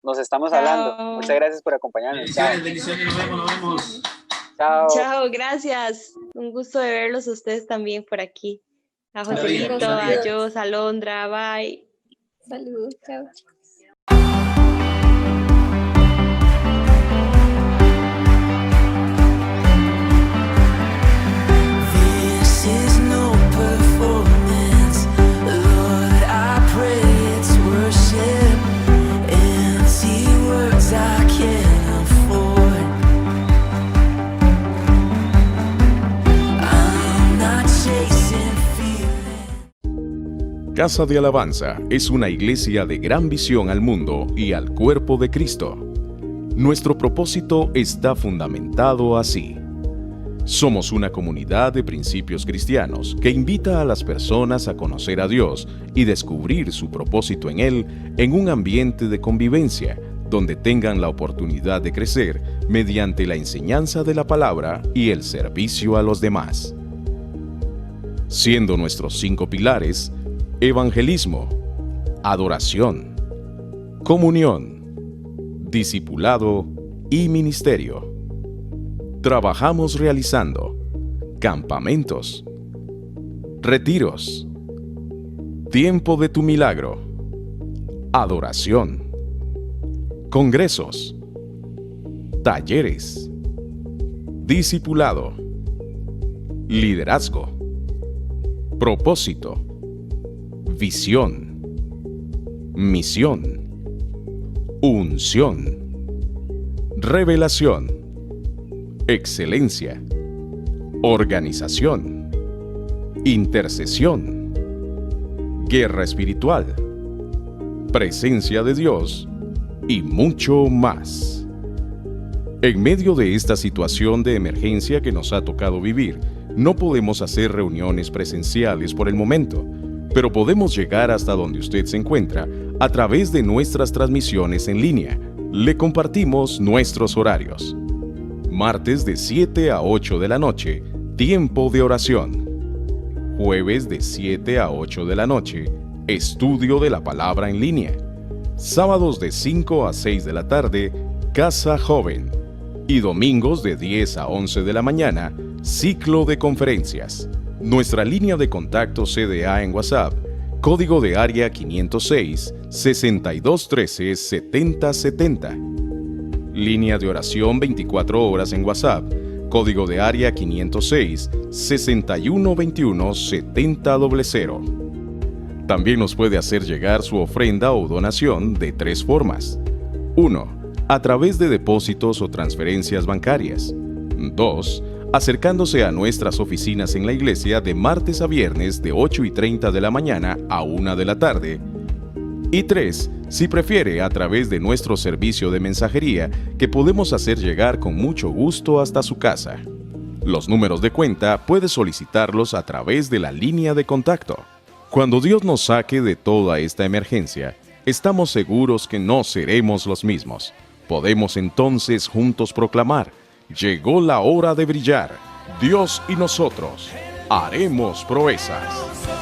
Nos estamos hablando. Muchas gracias por acompañarnos. Bendiciones, nos vemos. Chao, gracias. Un gusto de verlos a ustedes también por aquí. A Joselito, a Jos, a Londra, bye. Saludos, chao. This is no performance, Lord, I pray it's worship. Words I can't afford. I'm not chasing feelings. Casa de Alabanza es una iglesia de gran visión al mundo y al cuerpo de Cristo. Nuestro propósito está fundamentado así. Somos una comunidad de principios cristianos que invita a las personas a conocer a Dios y descubrir su propósito en Él en un ambiente de convivencia donde tengan la oportunidad de crecer mediante la enseñanza de la palabra y el servicio a los demás. Siendo nuestros 5 pilares: evangelismo, adoración, comunión, discipulado y ministerio. Trabajamos realizando campamentos, retiros, tiempo de tu milagro, adoración, congresos, talleres, discipulado, liderazgo, propósito, visión, misión, unción, revelación, excelencia, organización, intercesión, guerra espiritual, presencia de Dios y mucho más. En medio de esta situación de emergencia que nos ha tocado vivir, no podemos hacer reuniones presenciales por el momento, pero podemos llegar hasta donde usted se encuentra a través de nuestras transmisiones en línea. Le compartimos nuestros horarios. Martes de 7 a 8 de la noche, tiempo de oración. Jueves de 7 a 8 de la noche, estudio de la palabra en línea. Sábados de 5 a 6 de la tarde, Casa Joven. Y domingos de 10 a 11 de la mañana, ciclo de conferencias. Nuestra línea de contacto CDA en WhatsApp, código de área 506-6213-7070. Línea de oración 24 horas en WhatsApp, código de área 506-6121-7000. También nos puede hacer llegar su ofrenda o donación de 3 formas. 1. A través de depósitos o transferencias bancarias. 2. acercándose a nuestras oficinas en la iglesia de martes a viernes de 8:30 de la mañana a 1 de la tarde. Y 3, si prefiere, a través de nuestro servicio de mensajería que podemos hacer llegar con mucho gusto hasta su casa. Los números de cuenta puede solicitarlos a través de la línea de contacto. Cuando Dios nos saque de toda esta emergencia, estamos seguros que no seremos los mismos. Podemos entonces juntos proclamar: llegó la hora de brillar. Dios y nosotros haremos proezas.